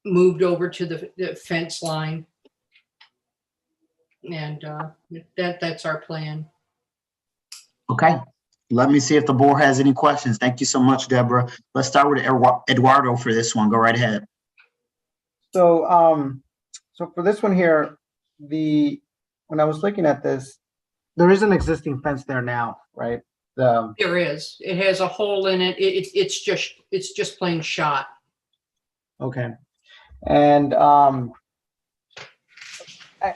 moved over to the fence line. And that's our plan. Okay, let me see if the board has any questions. Thank you so much, Deborah. Let's start with Eduardo for this one. Go right ahead. So, so for this one here, when I was looking at this, there is an existing fence there now, right? There is. It has a hole in it. It's just plain shot. Okay. And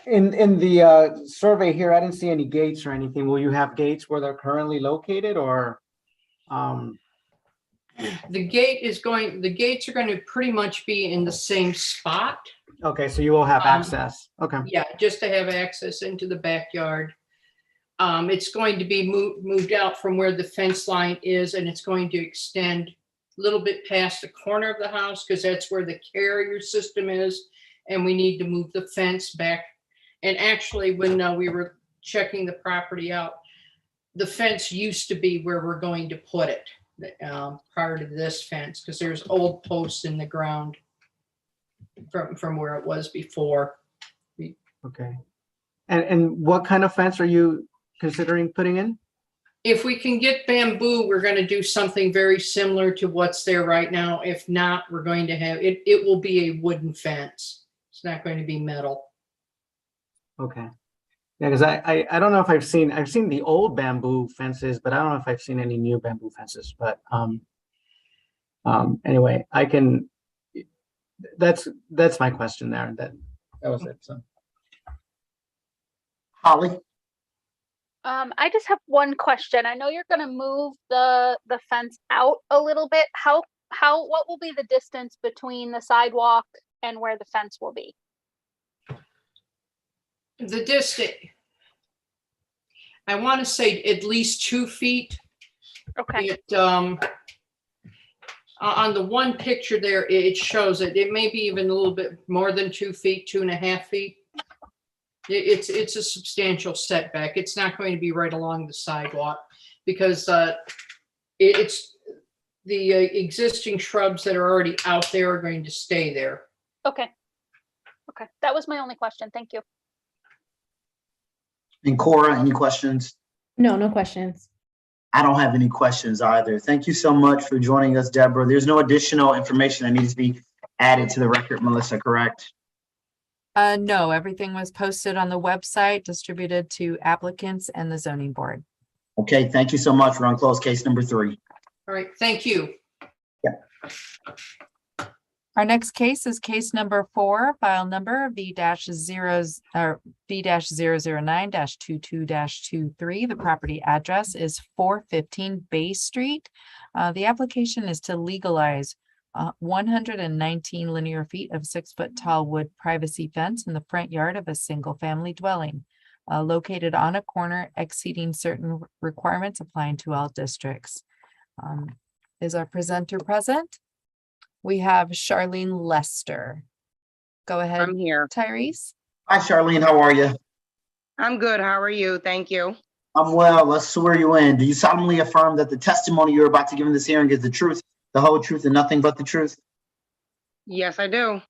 in the survey here, I didn't see any gates or anything. Will you have gates where they're currently located, or? The gates are going to pretty much be in the same spot. Okay, so you will have access. Okay. Yeah, just to have access into the backyard. It's going to be moved out from where the fence line is, and it's going to extend a little bit past the corner of the house because that's where the carrier system is, and we need to move the fence back. And actually, when we were checking the property out, the fence used to be where we're going to put it prior to this fence, because there's old posts in the ground from where it was before. Okay. And what kind of fence are you considering putting in? If we can get bamboo, we're going to do something very similar to what's there right now. If not, we're going to have it will be a wooden fence. It's not going to be metal. Okay. Yeah, because I don't know if I've seen the old bamboo fences, but I don't know if I've seen any new bamboo fences. But anyway, I can. That's my question there. That was it. So, Holly. I just have one question. I know you're going to move the fence out a little bit. What will be the distance between the sidewalk and where the fence will be? The distance, I want to say at least 2 feet. Okay. On the one picture there, it shows it. It may be even a little bit more than 2 feet, 2.5 feet. It's a substantial setback. It's not going to be right along the sidewalk because it's the existing shrubs that are already out there are going to stay there. Okay. Okay. That was my only question. Thank you. And Cora, any questions? No, no questions. I don't have any questions either. Thank you so much for joining us, Deborah. There's no additional information that needs to be added to the record, Melissa, correct? No, everything was posted on the website, distributed to applicants and the zoning board. Okay, thank you so much. We're on closed case number 3. All right, thank you. Yeah. Our next case is case number 4, file number V-009-22-23. The property address is 415 Bay Street. The application is to legalize 119 linear feet of 6-foot tall wood privacy fence in the front yard of a single-family dwelling located on a corner exceeding certain requirements applying to all districts. Is our presenter present? We have Charlene Lester. Go ahead. I'm here. Tyrese. Hi, Charlene. How are you? I'm good. How are you? Thank you. I'm well. Let's swear you in. Do you solemnly affirm that the testimony you're about to give in this hearing is the truth, the whole truth, and nothing but the truth? Yes, I do.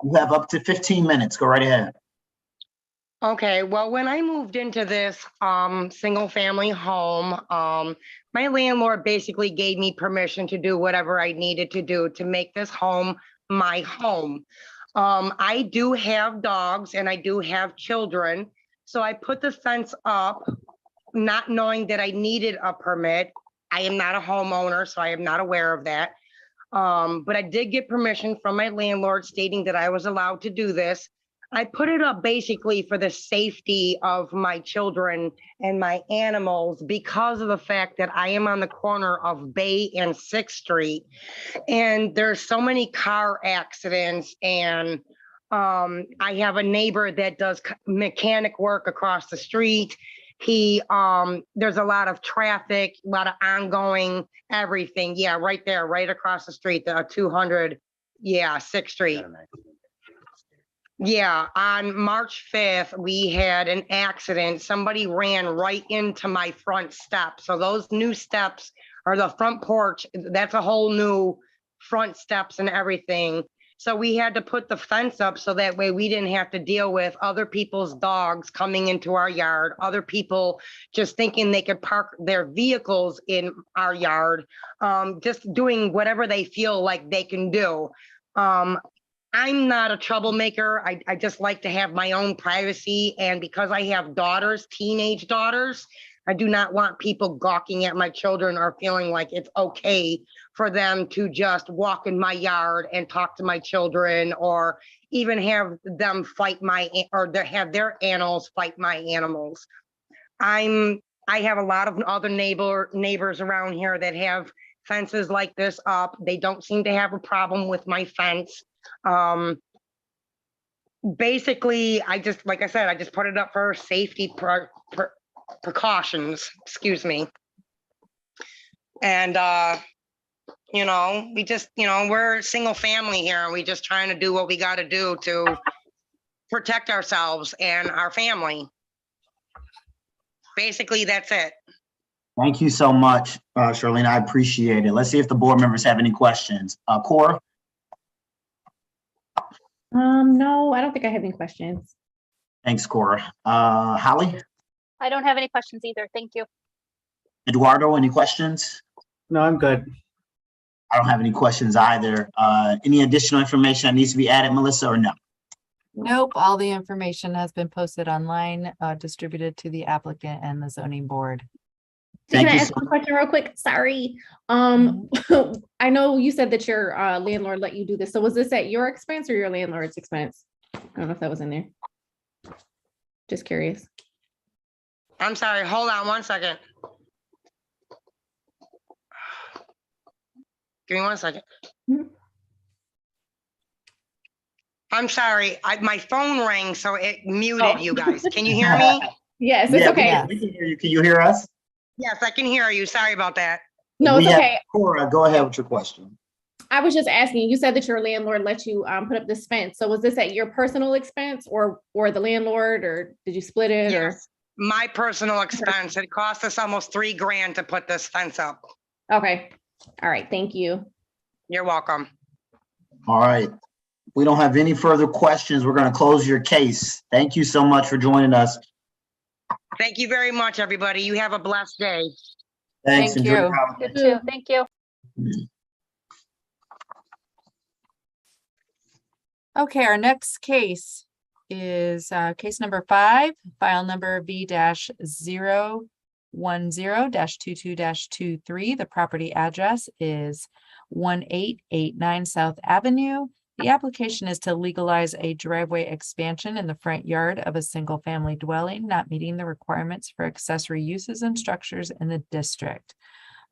You have up to 15 minutes. Go right ahead. Okay, well, when I moved into this single family home, my landlord basically gave me permission to do whatever I needed to do to make this home my home. I do have dogs and I do have children. So I put the fence up, not knowing that I needed a permit. I am not a homeowner, so I am not aware of that. But I did get permission from my landlord stating that I was allowed to do this. I put it up basically for the safety of my children and my animals because of the fact that I am on the corner of Bay and 6th Street. And there's so many car accidents, and I have a neighbor that does mechanic work across the street. There's a lot of traffic, a lot of ongoing everything. Yeah, right there, right across the street, the 200, 6th Street. Yeah, on March 5th, we had an accident. Somebody ran right into my front step. So those new steps are the front porch. That's a whole new front steps and everything. So we had to put the fence up so that way we didn't have to deal with other people's dogs coming into our yard, other people just thinking they could park their vehicles in our yard, just doing whatever they feel like they can do. I'm not a troublemaker. I just like to have my own privacy. And because I have daughters, teenage daughters, I do not want people gawking at my children or feeling like it's okay for them to just walk in my yard and talk to my children, or even have them fight have their animals fight my animals. I have a lot of other neighbors around here that have fences like this up. They don't seem to have a problem with my fence. Basically, like I said, I just put it up for safety precautions, excuse me. And, we just, we're a single family here, and we just trying to do what we got to do to protect ourselves and our family. Basically, that's it. Thank you so much, Charlene. I appreciate it. Let's see if the board members have any questions. Cora? No, I don't think I have any questions. Thanks, Cora. Holly? I don't have any questions either. Thank you. Eduardo, any questions? No, I'm good. I don't have any questions either. Any additional information that needs to be added, Melissa, or no? Nope, all the information has been posted online, distributed to the applicant and the zoning board. Can I ask a question real quick? Sorry. I know you said that your landlord let you do this. So was this at your expense or your landlord's expense? I don't know if that was in there. Just curious. I'm sorry, hold on one second. Give me 1 second. Mhm. I'm sorry, my phone rang, so it muted you guys. Can you hear me? Yes, it's okay. We can hear you. Can you hear us? Yes, I can hear you. Sorry about that. No, it's okay. Cora, go ahead with your question. I was just asking, you said that your landlord let you put up this fence. So was this at your personal expense or the landlord, or did you split it? Yes, or? my personal expense. It cost us almost $3 grand to put this fence up. Okay. All right. Thank you. You're welcome. All right. We don't have any further questions. We're going to close your case. Thank you so much for joining us. Thank you very much, everybody. You have a blessed day. Thanks. Thank Enjoy you. the holiday. You too. Thank you. Okay, our next case is case number 5, file number V-010-22-23. The property address is 1889 South Avenue. The application is to legalize a driveway expansion in the front yard of a single-family dwelling, not meeting the requirements for accessory uses and structures in the district.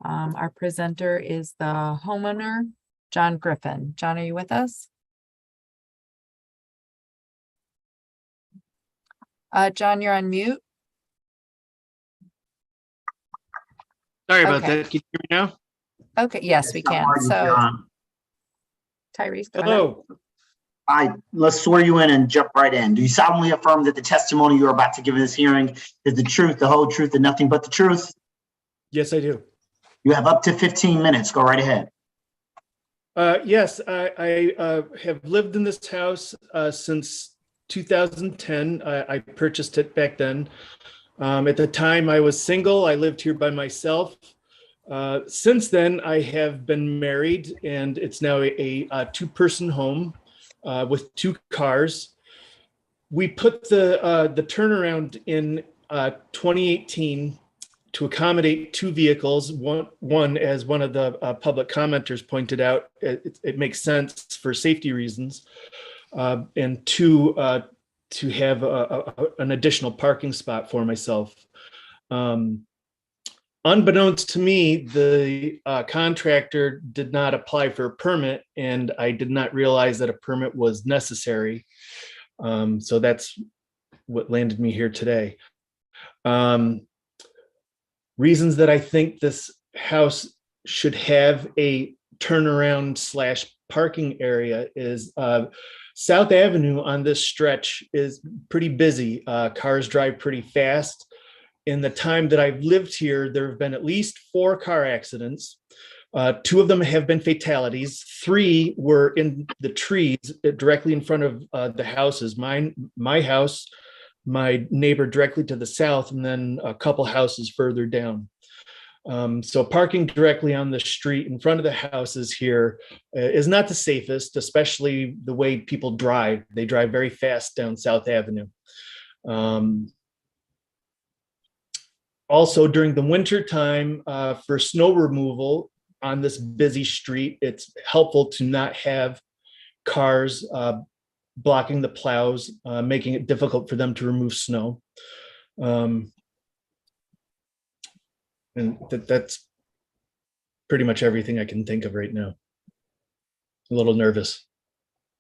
Our presenter is the homeowner, John Griffin. John, are you with us? John, you're on mute. Sorry about Okay. that. Can you hear me now? Okay, yes, we can. So Tyrese, go ahead. Hello. All right, let's swear you in and jump right in. Do you solemnly affirm that the testimony you're about to give in this hearing is the truth, the whole truth, and nothing but the truth? Yes, I do. You have up to 15 minutes. Go right ahead. Yes, I have lived in this house since 2010. I purchased it back then. At the time I was single. I lived here by myself. Since then, I have been married, and it's now a two-person home with 2 cars. We put the turnaround in 2018 to accommodate 2 vehicles. One, as one of the public commenters pointed out, it makes sense for safety reasons, and 2, to have an additional parking spot for myself. Unbeknownst to me, the contractor did not apply for a permit, and I did not realize that a permit was necessary. So that's what landed me here today. Reasons that I think this house should have a turnaround / parking area is South Avenue on this stretch is pretty busy. Cars drive pretty fast. In the time that I've lived here, there have been at least 4 car accidents. 2 of them have been fatalities. 3 were in the trees directly in front of the houses. My house, my neighbor directly to the south, and then a couple houses further down. So parking directly on the street in front of the houses here is not the safest, especially the way people drive. They drive very fast down South Avenue. Also, during the winter time, for snow removal on this busy street, it's helpful to not have cars blocking the plows, making it difficult for them to remove snow. And that's pretty much everything I can think of right now. A little nervous.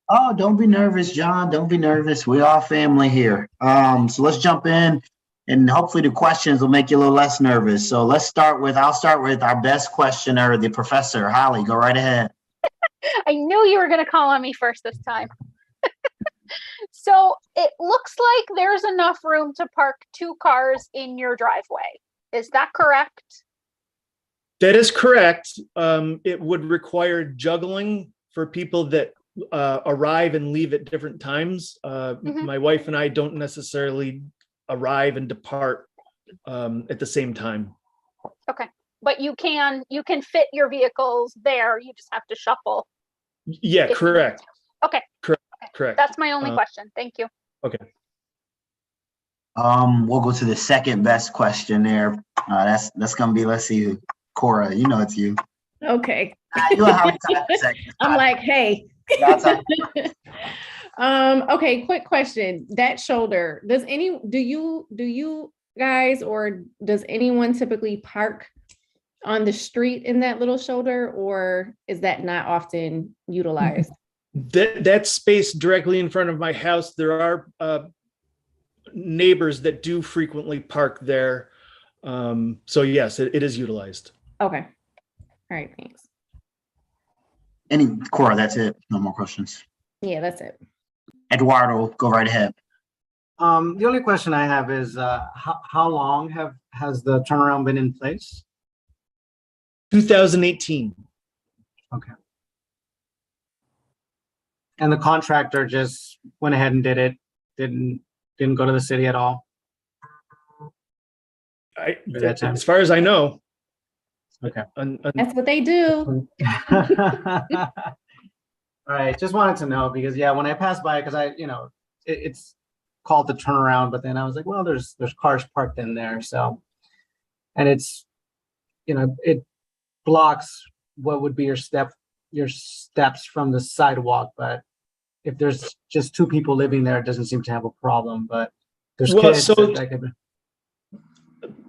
Oh, don't be nervous, John. Don't be nervous. We are family here. So let's jump in, and hopefully the questions will make you a little less nervous. So I'll start with our best questioner, the professor. Holly, go right ahead. I knew you were going to call on me first this time. So it looks like there's enough room to park 2 cars in your driveway. Is that correct? That is correct. It would require juggling for people that arrive and leave at different times. My wife and I don't necessarily arrive and depart at the same time. Okay, but you can fit your vehicles there. You just have to shuffle. Yeah, correct. Okay. Correct. That's my only question. Thank you. Okay. We'll go to the second best question there. That's gonna be, let's see, Cora. You know it's you. Okay. You and Holly tied for second. I'm like, hey. Okay, quick question. That shoulder, do you guys, or does anyone typically park on the street in that little shoulder, or is that not often utilized? That space directly in front of my house, there are neighbors that do frequently park there. So yes, it is utilized. Okay. All right, thanks. Cora, that's it. No more questions. Yeah, that's it. Eduardo, go right ahead. The only question I have is how long has the turnaround been in place? 2018. Okay. And the contractor just went ahead and did it, didn't go to the city at all? As far as I know. Okay. That's what they do. All right, just wanted to know because when I passed by, because it's called the turnaround, but then I was like, well, there's cars parked in there, so, and it's, it blocks what would be your steps from the sidewalk, but if there's just 2 people living there, it doesn't seem to have a problem, but there's kids.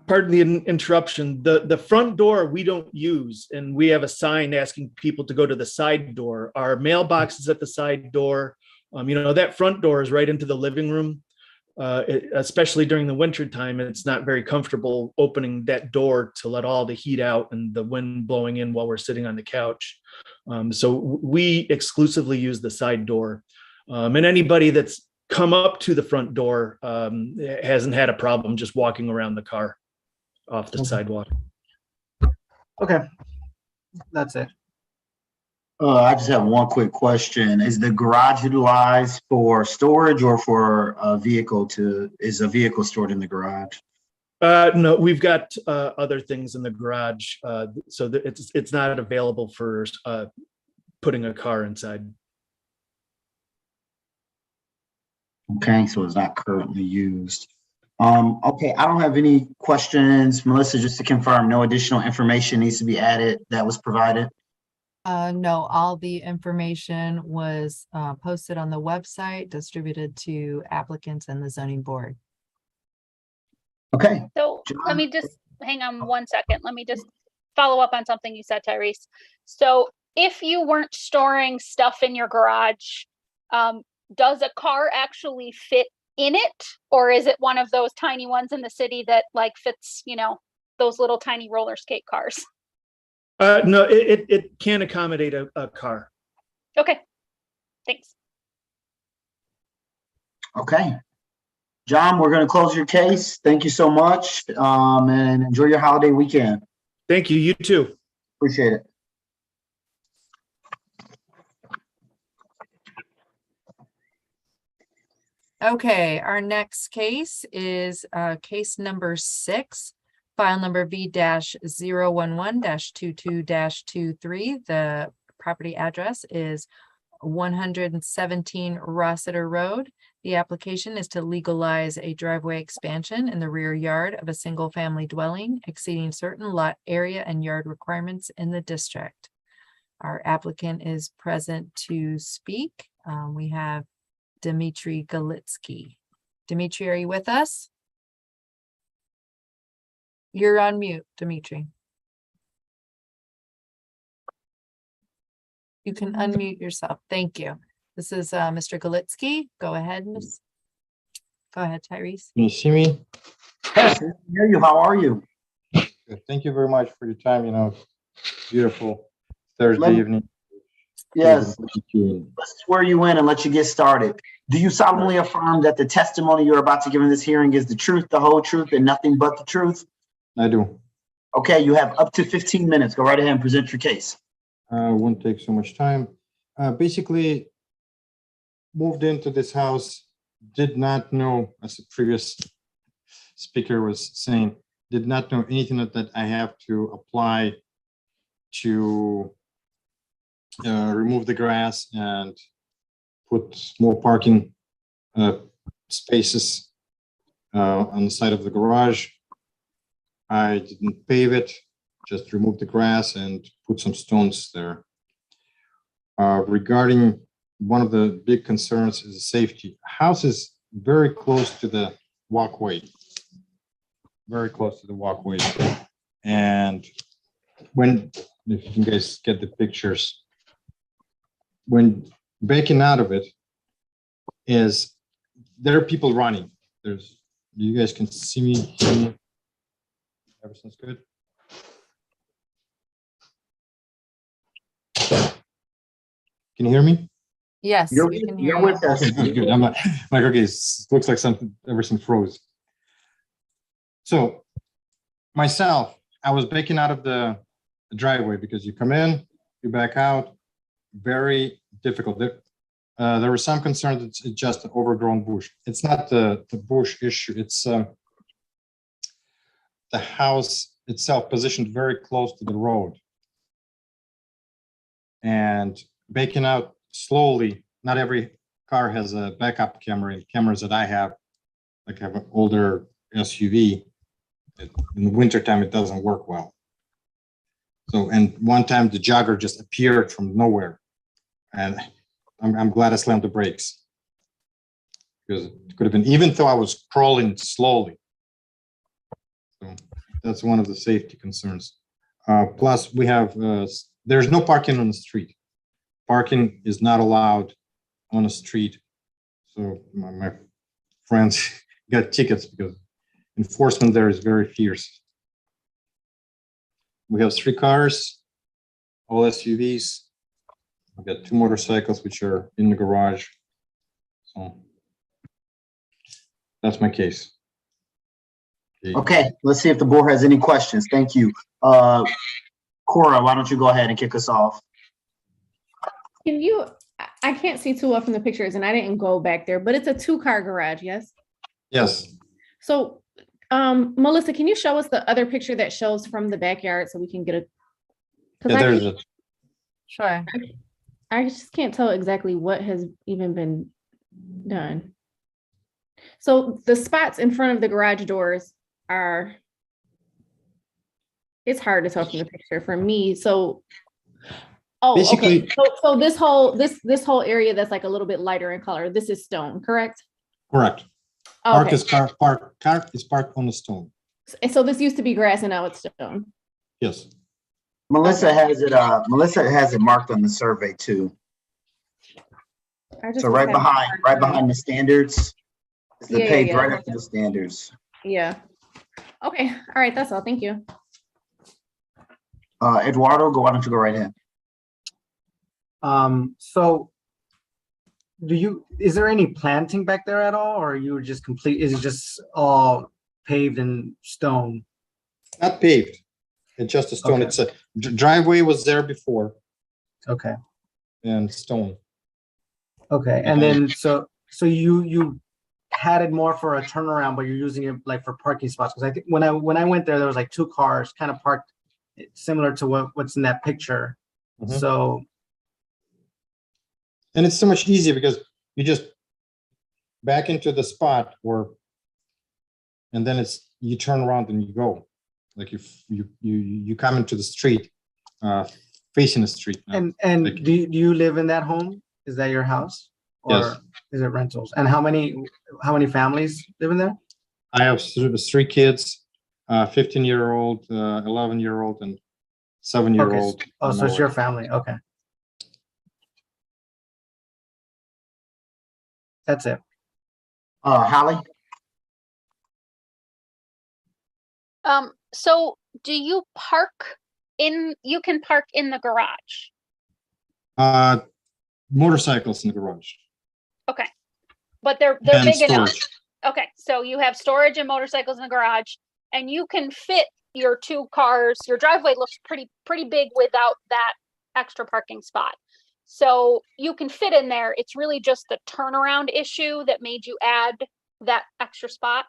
Pardon the interruption. The front door we don't use, and we have a sign asking people to go to the side door. Our mailbox is at the side door. That front door is right into the living room. Especially during the winter time, it's not very comfortable opening that door to let all the heat out and the wind blowing in while we're sitting on the couch. So we exclusively use the side door. And anybody that's come up to the front door hasn't had a problem just walking around the car off the sidewalk. Okay, that's it. I just have one quick question. Is the garage utilized for storage or for a vehicle is a vehicle stored in the garage? No, we've got other things in the garage, so that it's not available for putting a car inside. Okay, so it's not currently used. Okay, I don't have any questions. Melissa, just to confirm, no additional information needs to be added that was provided? No, all the information was posted on the website, distributed to applicants and the zoning board. Okay. So let me just hang on 1 second. Let me just follow up on something you said, Tyrese. So if you weren't storing stuff in your garage, does a car actually fit in it? Or is it one of those tiny ones in the city that like fits, those little tiny roller skate cars? No, it can accommodate a car. Okay, thanks. Okay. John, we're going to close your case. Thank you so much, and enjoy your holiday weekend. Thank you. You too. Appreciate it. Okay, our next case is case number 6, file number V-011-22-23. The property address is 117 Rossiter Road. The application is to legalize a driveway expansion in the rear yard of a single-family dwelling exceeding certain lot area and yard requirements in the district. Our applicant is present to speak. We have Dmitry Galitsky. Dmitry, are you with us? You're on mute, Dmitry. You can unmute yourself. Thank you. This is Mr. Galitsky. Go ahead, Miss. Go ahead, Tyrese. Can you see me? Yes, I can hear you. How are you? Good. Thank you very much for your time. Beautiful Thursday evening. Yes. Let's swear you in and let you get started. Do you solemnly affirm that the testimony you're about to give in this hearing is the truth, the whole truth, and nothing but the truth? I do. Okay, you have up to 15 minutes. Go right ahead and present your case. Won't take so much time. Basically, moved into this house, did not know, as the previous speaker was saying, did not know anything that I have to apply to remove the grass and put more parking spaces on the side of the garage. I didn't pave it, just removed the grass and put some stones there. Regarding one of the big concerns is safety. House is very close to the walkway, very close to the walkway. And when, if you guys get the pictures, when backing out of it, is there are people running. There's, you guys can see me. Everything's good. Can you hear me? Yes, You're, we can you're hear you. with us. Okay, good, good. I'm like, okay, it looks like something, everything froze. So myself, I was backing out of the driveway because you come in, you back out, very difficult. There were some concerns that it's just an overgrown bush. It's not the bush issue. It's the house itself positioned very close to the road. And backing out slowly, not every car has a backup camera. And cameras that I have, like I have an older SUV, in the wintertime, it doesn't work well. So, and one time the jogger just appeared from nowhere. And I'm glad I slammed the brakes. Because it could have been, even though I was crawling slowly. So that's one of the safety concerns. Plus, we have, there's no parking on the street. Parking is not allowed on the street. So my friends got tickets because enforcement there is very fierce. We have 3 cars, all SUVs. We've got 2 motorcycles, which are in the garage. So that's my case. Okay, let's see if the board has any questions. Thank you. Cora, why don't you go ahead and kick us off? Can you, I can't see too well from the pictures and I didn't go back there, but it's a 2-car garage, yes? Yes. So, Melissa, can you show us the other picture that shows from the backyard so we can get a, Yeah, there's a, Sure. I just can't tell exactly what has even been done. So the spots in front of the garage doors are, it's hard to tell from the picture for me. So, oh, basically, okay. So this whole area that's like a little bit lighter in color, this is stone, correct? correct. Okay. Car is parked on the stone. And so this used to be grass and now it's stone. Yes. Melissa has it marked on the survey too. So right behind the standards, is the page right after the standards. Yeah. Okay. All right. That's all. Thank you. Eduardo, why don't you go right ahead? So is there any planting back there at all, or you just is it just all paved in stone? Not paved. It's just a stone. Okay. It's a driveway was there before. Okay. And stone. Okay. And then so you had it more for a turnaround, but you're using it like for parking spots. Because I think when I went there was like 2 cars kind of parked similar to what's in that picture. Mhm. So, And it's so much easier because you just back into the spot and then you turn around and you go. Like you come into the street, facing the street. and Like, do you live in that home? Is that your house? Or Yes. is it rentals? And how many families live in there? I have 3 kids, 15-year-old, 11-year-old, and 7-year-old. Okay. Oh, so it's your family. Okay. That's it. Holly? So do you you can park in the garage? Motorcycles in the garage. Okay. But they're And big enough. storage. Okay, so you have storage and motorcycles in the garage, and you can fit your 2 cars. Your driveway looks pretty big without that extra parking spot. So you can fit in there. It's really just the turnaround issue that made you add that extra spot.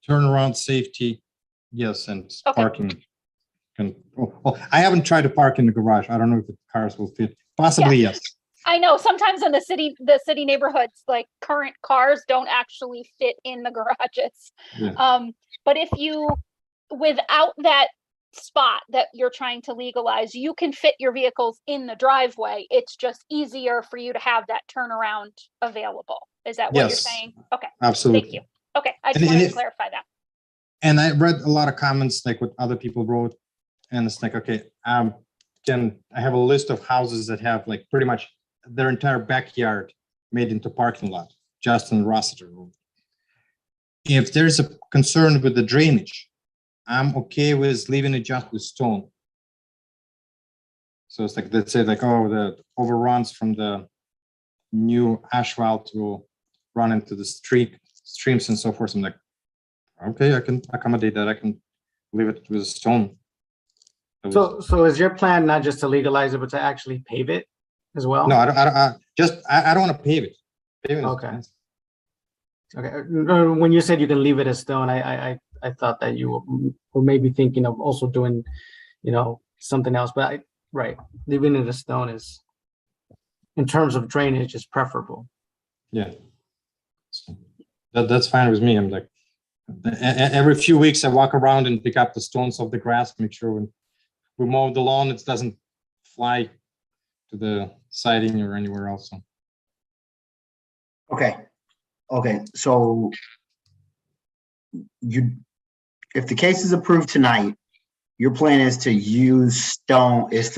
Turnaround safety, yes, and Okay. parking. I haven't tried to park in the garage. I don't know if the cars will fit. Possibly, yes. I know sometimes in the city neighborhoods, like current cars don't actually fit in the garages. Yeah. But if you, without that spot that you're trying to legalize, you can fit your vehicles in the driveway. It's just easier for you to have that turnaround available. Is that what you're Yes. saying? Okay. Absolutely. Thank you. Okay. I just And wanted if- to clarify that. And I read a lot of comments like what other people wrote, and it's like, okay, I have a list of houses that have like pretty much their entire backyard made into parking lot, just in Rossiter. If there's a concern with the drainage, I'm okay with leaving it just with stone. So it's like, let's say like, oh, the overruns from the new asphalt will run into the streams and so forth. I'm like, okay, I can accommodate that. I can leave it with stone. So is your plan not just to legalize it, but to actually pave it as well? No, I don't want to pave it. Paving is Okay. expensive. Okay. No, when you said you can leave it as stone, I thought that you were maybe thinking of also doing, something else. But right, leaving it as stone is, in terms of drainage, is preferable. Yeah. So that's fine with me. I'm like, every few weeks I walk around and pick up the stones off the grass, make sure when we mow the lawn, it doesn't fly to the siding or anywhere else. So. Okay, so if the case is approved tonight, your plan is to leave stone if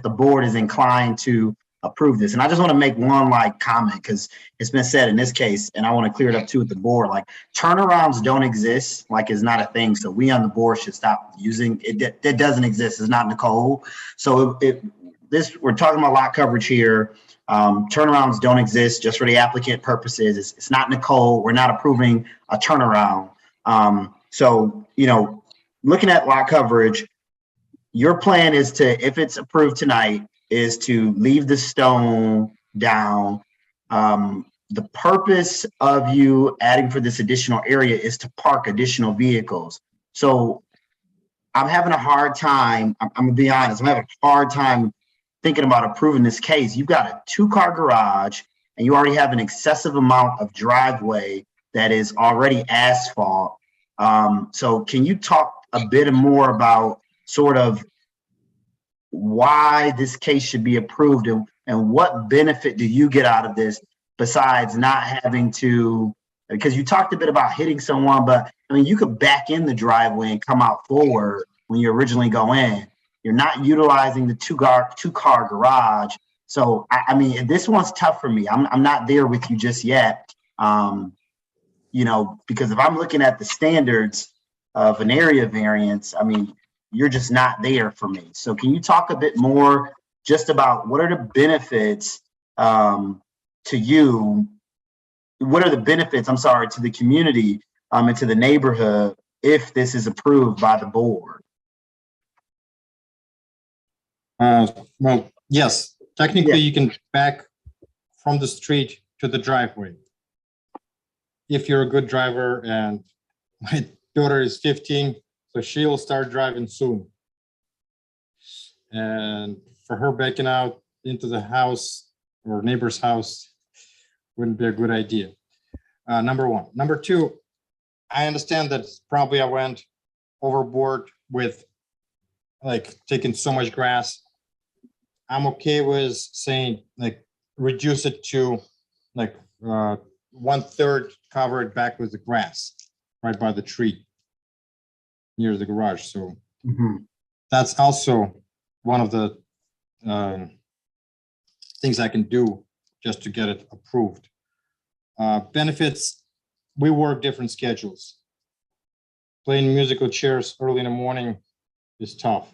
the board is inclined to approve this. And I just want to make one comment, because it's been said in this case, and I want to clear it up too with the board, like turnarounds don't exist, it's not a thing. So we on the board should stop using it. That doesn't exist. It's not in the code. So we're talking about lot coverage here. Turnarounds don't exist, just for the applicant purposes. It's not in the code. We're not approving a turnaround. So, looking at lot coverage, your plan is to, if it's approved tonight, is to leave the stone down. The purpose of you adding for this additional area is to park additional vehicles. So I'm having a hard time, I'm gonna be honest, I'm having a hard time thinking about approving this case. You've got a 2-car garage and you already have an excessive amount of driveway that is already asphalt. So can you talk a bit more about sort of why this case should be approved and what benefit do you get out of this besides not having to, because you talked a bit about hitting someone, but I mean, you could back in the driveway and come out forward when you originally go in. You're not utilizing the 2-car garage. So, I mean, this one's tough for me. I'm not there with you just yet. Because if I'm looking at the standards of an area variance, I mean, you're just not there for me. So can you talk a bit more just about what are the benefits to you? What are the benefits, to the community and to the neighborhood if this is approved by the board? Well, yes, technically you can back from the street to the driveway. if you're a good driver, and my daughter is 15, so she'll start driving soon. And for her backing out into the house or neighbor's house wouldn't be a good idea. Number one. Number two, I understand that probably I went overboard with like taking so much grass. I'm okay with saying like reduce it to like 1/3, cover it back with the grass right by the tree near the garage. So that's also one of the things I can do just to get it approved. Benefits, we work different schedules. Playing musical chairs early in the morning is tough.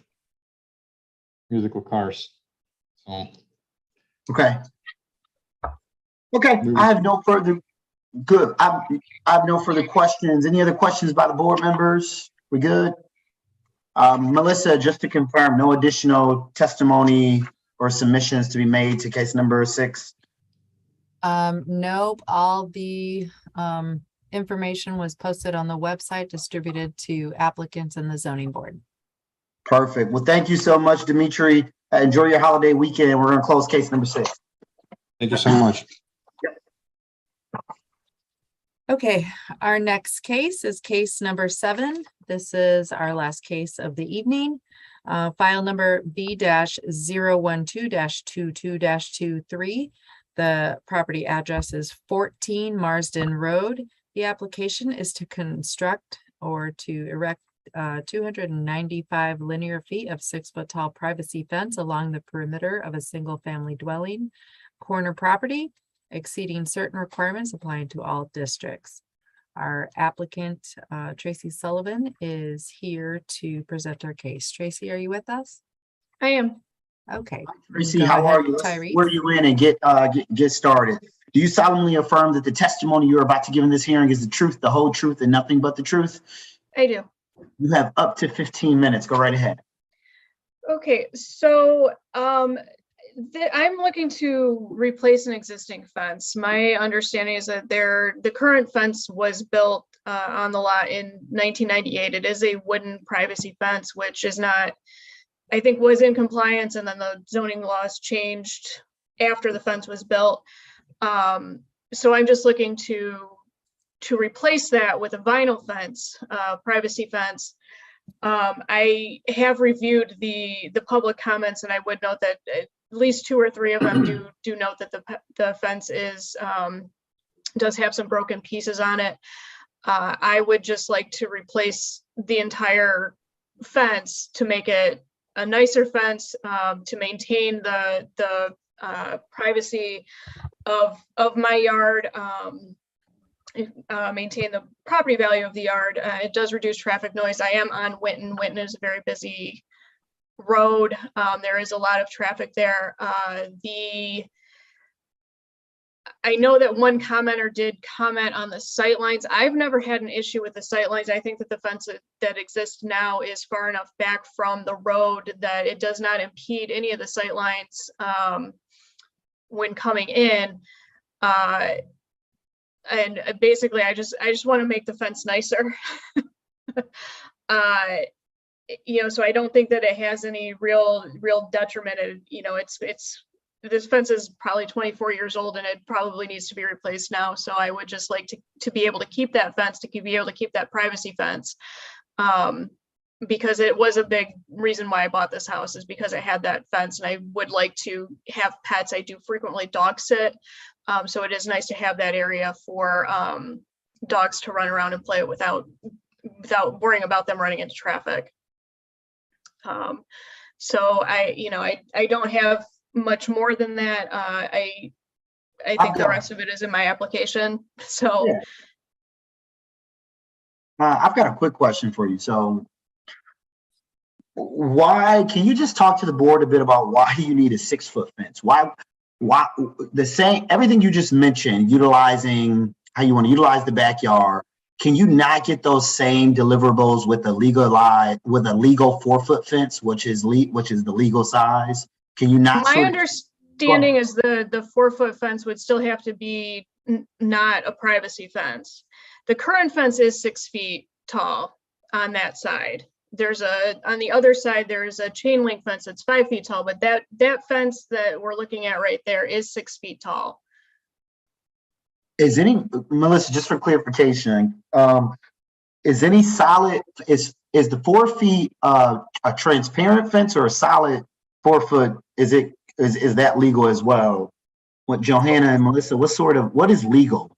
Musical cars. So. Okay. Okay, I have no further, good. I have no further questions. Any other questions by the board members? We good? Melissa, just to confirm, no additional testimony or submissions to be made to case number 6? Nope, all the information was posted on the website, distributed to applicants and the zoning board. Perfect. Well, thank you so much, Dimitri. Enjoy your holiday weekend. We're going to close case number 6. Thank you so much. Okay, our next case is case number 7. This is our last case of the evening. File number B-012-22-23. The property address is 14 Marsden Road. The application is to construct or to erect 295 linear feet of 6-foot tall privacy fence along the perimeter of a single-family dwelling corner property, exceeding certain requirements applying to all districts. Our applicant, Tracy Sullivan, is here to present our case. Tracy, are you with us? I am. Okay. Tracy, Go how ahead, are you? Tyrese. Where are you in and get started? Do you solemnly affirm that the testimony you're about to give in this hearing is the truth, the whole truth, and nothing but the truth? I do. You have up to 15 minutes. Go right ahead. Okay, so I'm looking to replace an existing fence. My understanding is that the current fence was built on the lot in 1998. It is a wooden privacy fence, which is not, I think, was in compliance, and then the zoning laws changed after the fence was built. So I'm just looking to replace that with a vinyl fence, privacy fence. I have reviewed the public comments, and I would note that at least 2 or 3 of them do note that the fence does have some broken pieces on it. I would just like to replace the entire fence to make it a nicer fence, to maintain the privacy of my yard, maintain the property value of the yard. It does reduce traffic noise. I am on Winton. Winton is a very busy road. There is a lot of traffic there. I know that one commenter did comment on the sightlines. I've never had an issue with the sightlines. I think that the fence that exists now is far enough back from the road that it does not impede any of the sightlines when coming in. And basically, I just want to make the fence nicer. So I don't think that it has any real detriment. This fence is probably 24 years old, and it probably needs to be replaced now. So I would just like to be able to keep that fence, to be able to keep that privacy fence, because it was a big reason why I bought this house, is because it had that fence, and I would like to have pets. I do frequently dog sit, so it is nice to have that area for dogs to run around and play without worrying about them running into traffic. So I don't have much more than that. I think the rest of it is in my application. So yeah. I've got a quick question for you. So can you just talk to the board a bit about why you need a 6-foot fence? Why everything you just mentioned, utilizing how you want to utilize the backyard, can you not get those same deliverables with a legal 4-foot fence, which is the legal size? Can you not? My understanding is the 4-foot fence would still have to be not a privacy fence. The current fence is 6 feet tall on that side. On the other side, there is a chain link fence that's 5 feet tall, but that fence that we're looking at right there is 6 feet tall. Melissa, just for clarification, is the 4 feet a transparent fence or a solid 4 foot? Is that legal as well? What Johanna and Melissa, what is legal?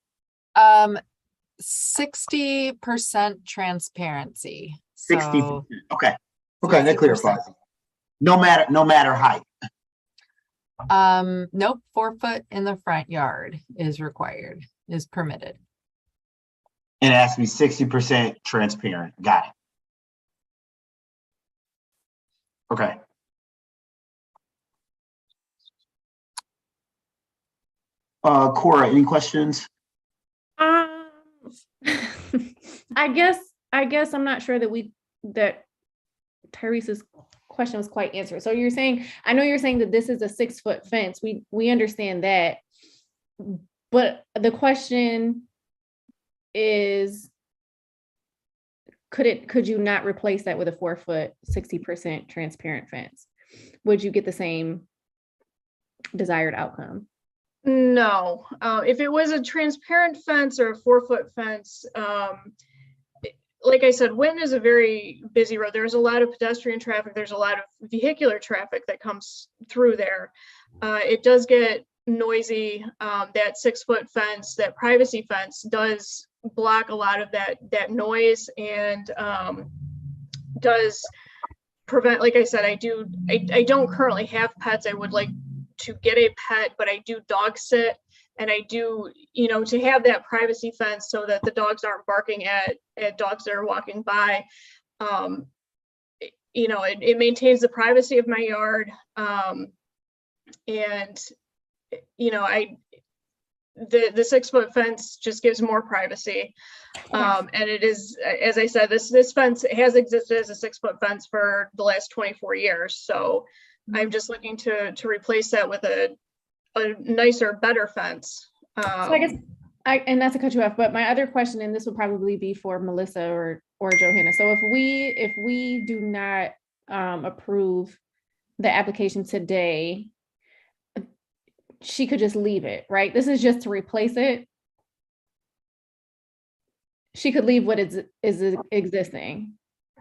60% transparency. 60%. Okay, that clarifies it. No matter height. Nope, 4 foot in the front yard is permitted. And it has to be 60% transparent. Got it. Okay. Cora, any questions? I guess I'm not sure that Tyrese's question was quite answered. So I know you're saying that this is a 6 foot fence. We understand that, but the question is, could you not replace that with a 4 foot, 60% transparent fence? Would you get the same desired outcome? No, if it was a transparent fence or a 4 foot fence, like I said, Winton is a very busy road. There's a lot of pedestrian traffic. There's a lot of vehicular traffic that comes through there. It does get noisy. That 6 foot fence, that privacy fence, does block a lot of that noise and does prevent, like I said, I don't currently have pets. I would like to get a pet, but I do dog sit, and I do, to have that privacy fence so that the dogs aren't barking at dogs that are walking by. It maintains the privacy of my yard. And the 6 foot fence just gives more privacy. And it is, as I said, this fence has existed as a 6 foot fence for the last 24 years. So I'm just looking to replace that with a nicer, better fence. So I guess, and not to cut you off, but my other question, and this will probably be for Melissa or Johanna. So if we do not approve the application today, she could just leave it, right? This is just to replace it. She could leave what is existing,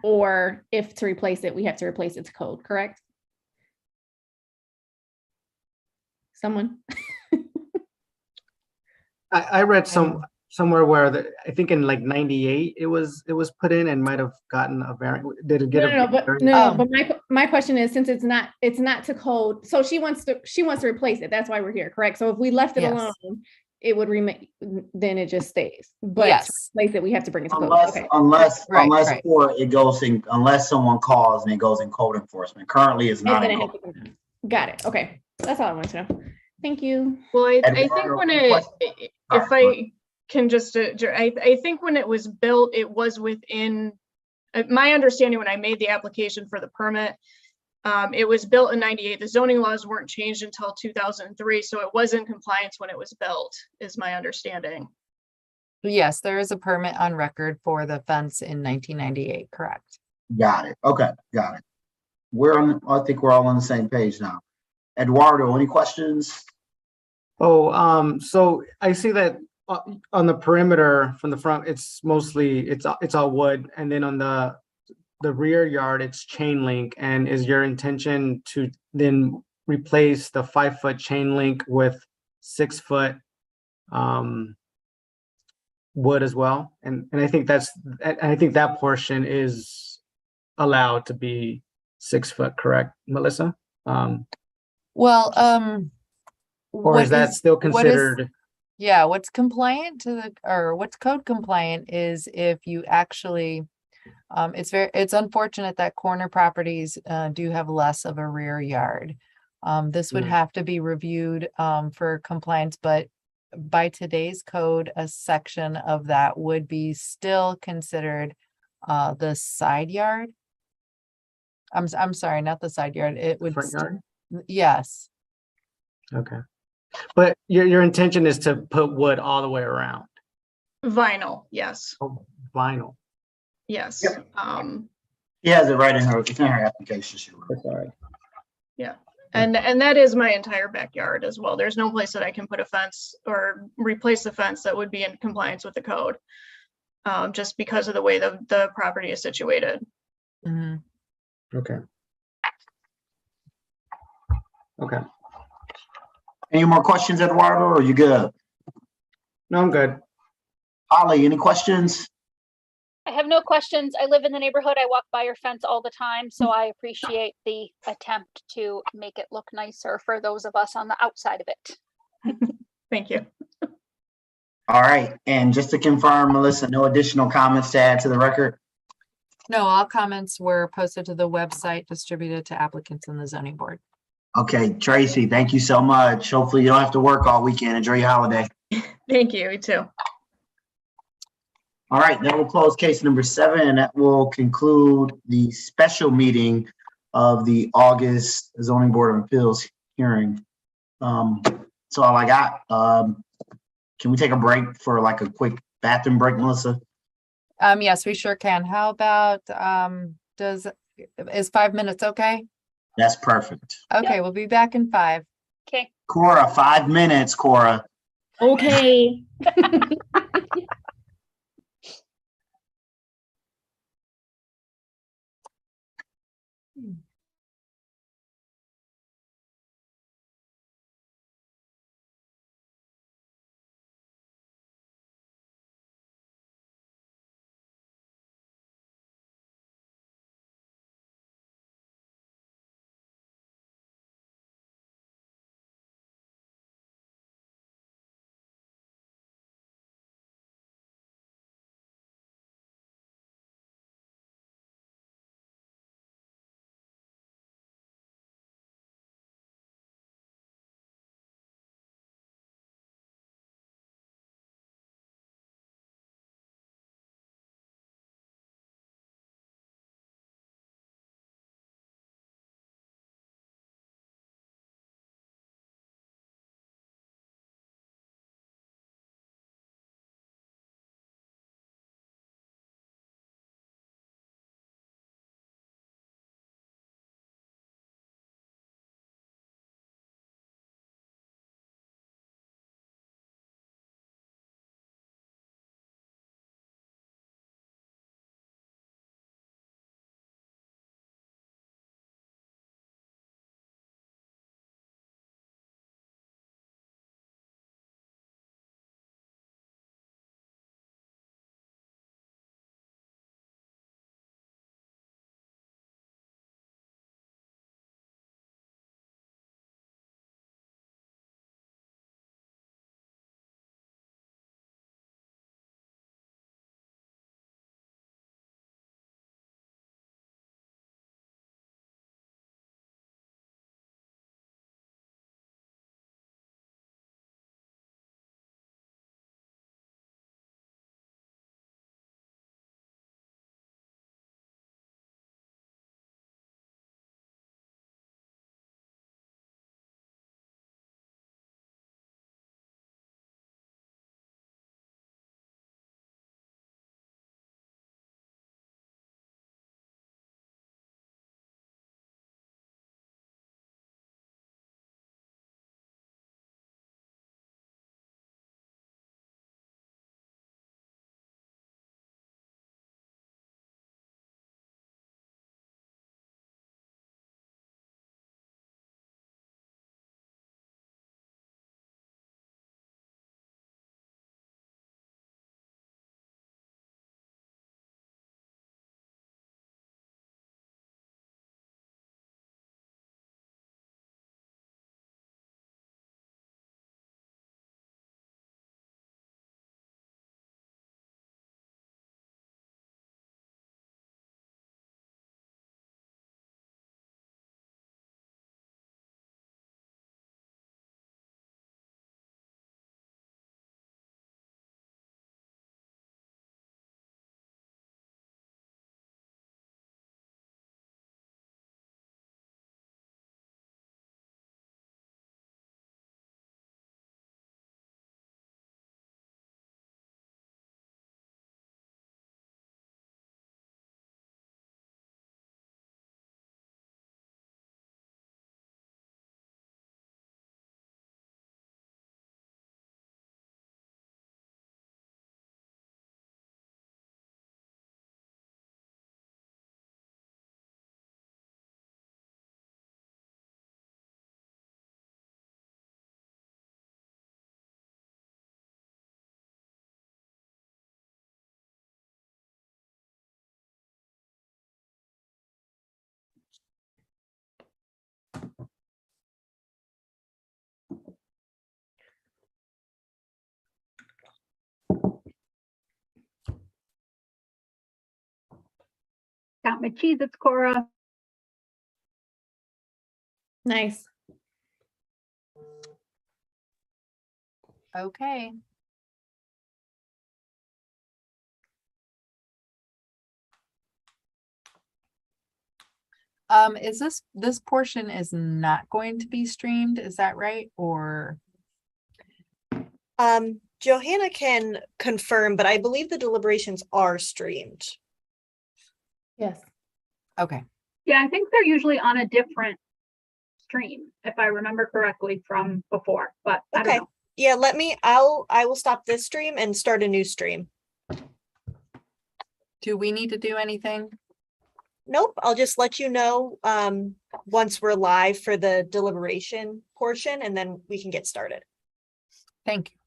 or if to replace it, we have to replace it to code, correct? Someone? I read somewhere where I think in like 98 it was put in and might have gotten a variant. Did it get but my question is, since it's not to code, so she wants to replace it. That's why we're here, correct? So if we left it alone, it would remain, then it just stays. But to replace it, we have to bring it to code. Unless someone calls and it goes in code enforcement. Currently it's not. Got it. Okay. That's all I wanted to know. Thank you. Well, I think when I think when it was built, it was within my understanding. When I made the application for the permit, it was built in 98. The zoning laws weren't changed until 2003, so it was in compliance when it was built, is my understanding. Yes, there is a permit on record for the fence in 1998, correct? Got it. Okay, got it. I think we're all on the same page now. Eduardo, any questions? So I see that on the perimeter from the front, it's mostly it's all wood, and then on the rear yard, it's chain link. And is your intention to then replace the 5 foot chain link with 6 foot wood as well? And I think that portion is allowed to be 6 foot, correct, Melissa? Or is that still considered? What's compliant what's code compliant is if you actually, it's unfortunate that corner properties do have less of a rear yard. This would have to be reviewed for compliance, but by today's code, a section of that would be still considered the side yard. I'm sorry, not the side yard. It would. Front yard? Yes. Okay. But your intention is to put wood all the way around? Vinyl, yes, Oh, vinyl. yes. She has it right in her, it's in her application. She wrote. That's all right. Yeah, and that is my entire backyard as well. There's no place that I can put a fence or replace the fence that would be in compliance with the code. Just because of the way the property is situated. Okay. Okay. Any more questions, Eduardo, or you good? No, I'm good. Holly, any questions? I have no questions. I live in the neighborhood. I walk by your fence all the time, so I appreciate the attempt to make it look nicer for those of us on the outside of it. Thank you. All right, and just to confirm, Melissa, no additional comments to add to the record? No, all comments were posted to the website, distributed to applicants in the zoning board. Okay, Tracy, thank you so much. Hopefully you don't have to work all weekend. Enjoy your holiday. Thank you, you too. All right, that will close case number 7, and that will conclude the special meeting of the August Zoning Board of Appeals hearing. That's all I got. Can we take a break for like a quick bathroom break, Melissa? Yes, we sure can. How about, is 5 minutes okay? That's perfect. Okay, we'll be back in 5. Okay. Cora, 5 minutes, Cora. Okay. Got my cheese, it's Cora. Nice. Okay. Is this portion is not going to be streamed, is that right? Or Johanna can confirm, but I believe the deliberations are streamed. Yes. okay. Yeah, I think they're usually on a different stream, if I remember correctly from before, but I don't Okay. know. Yeah, I will stop this stream and start a new stream. Do we need to do anything? Nope, I'll just let you know once we're live for the deliberation portion, and then we can get started. Thank you.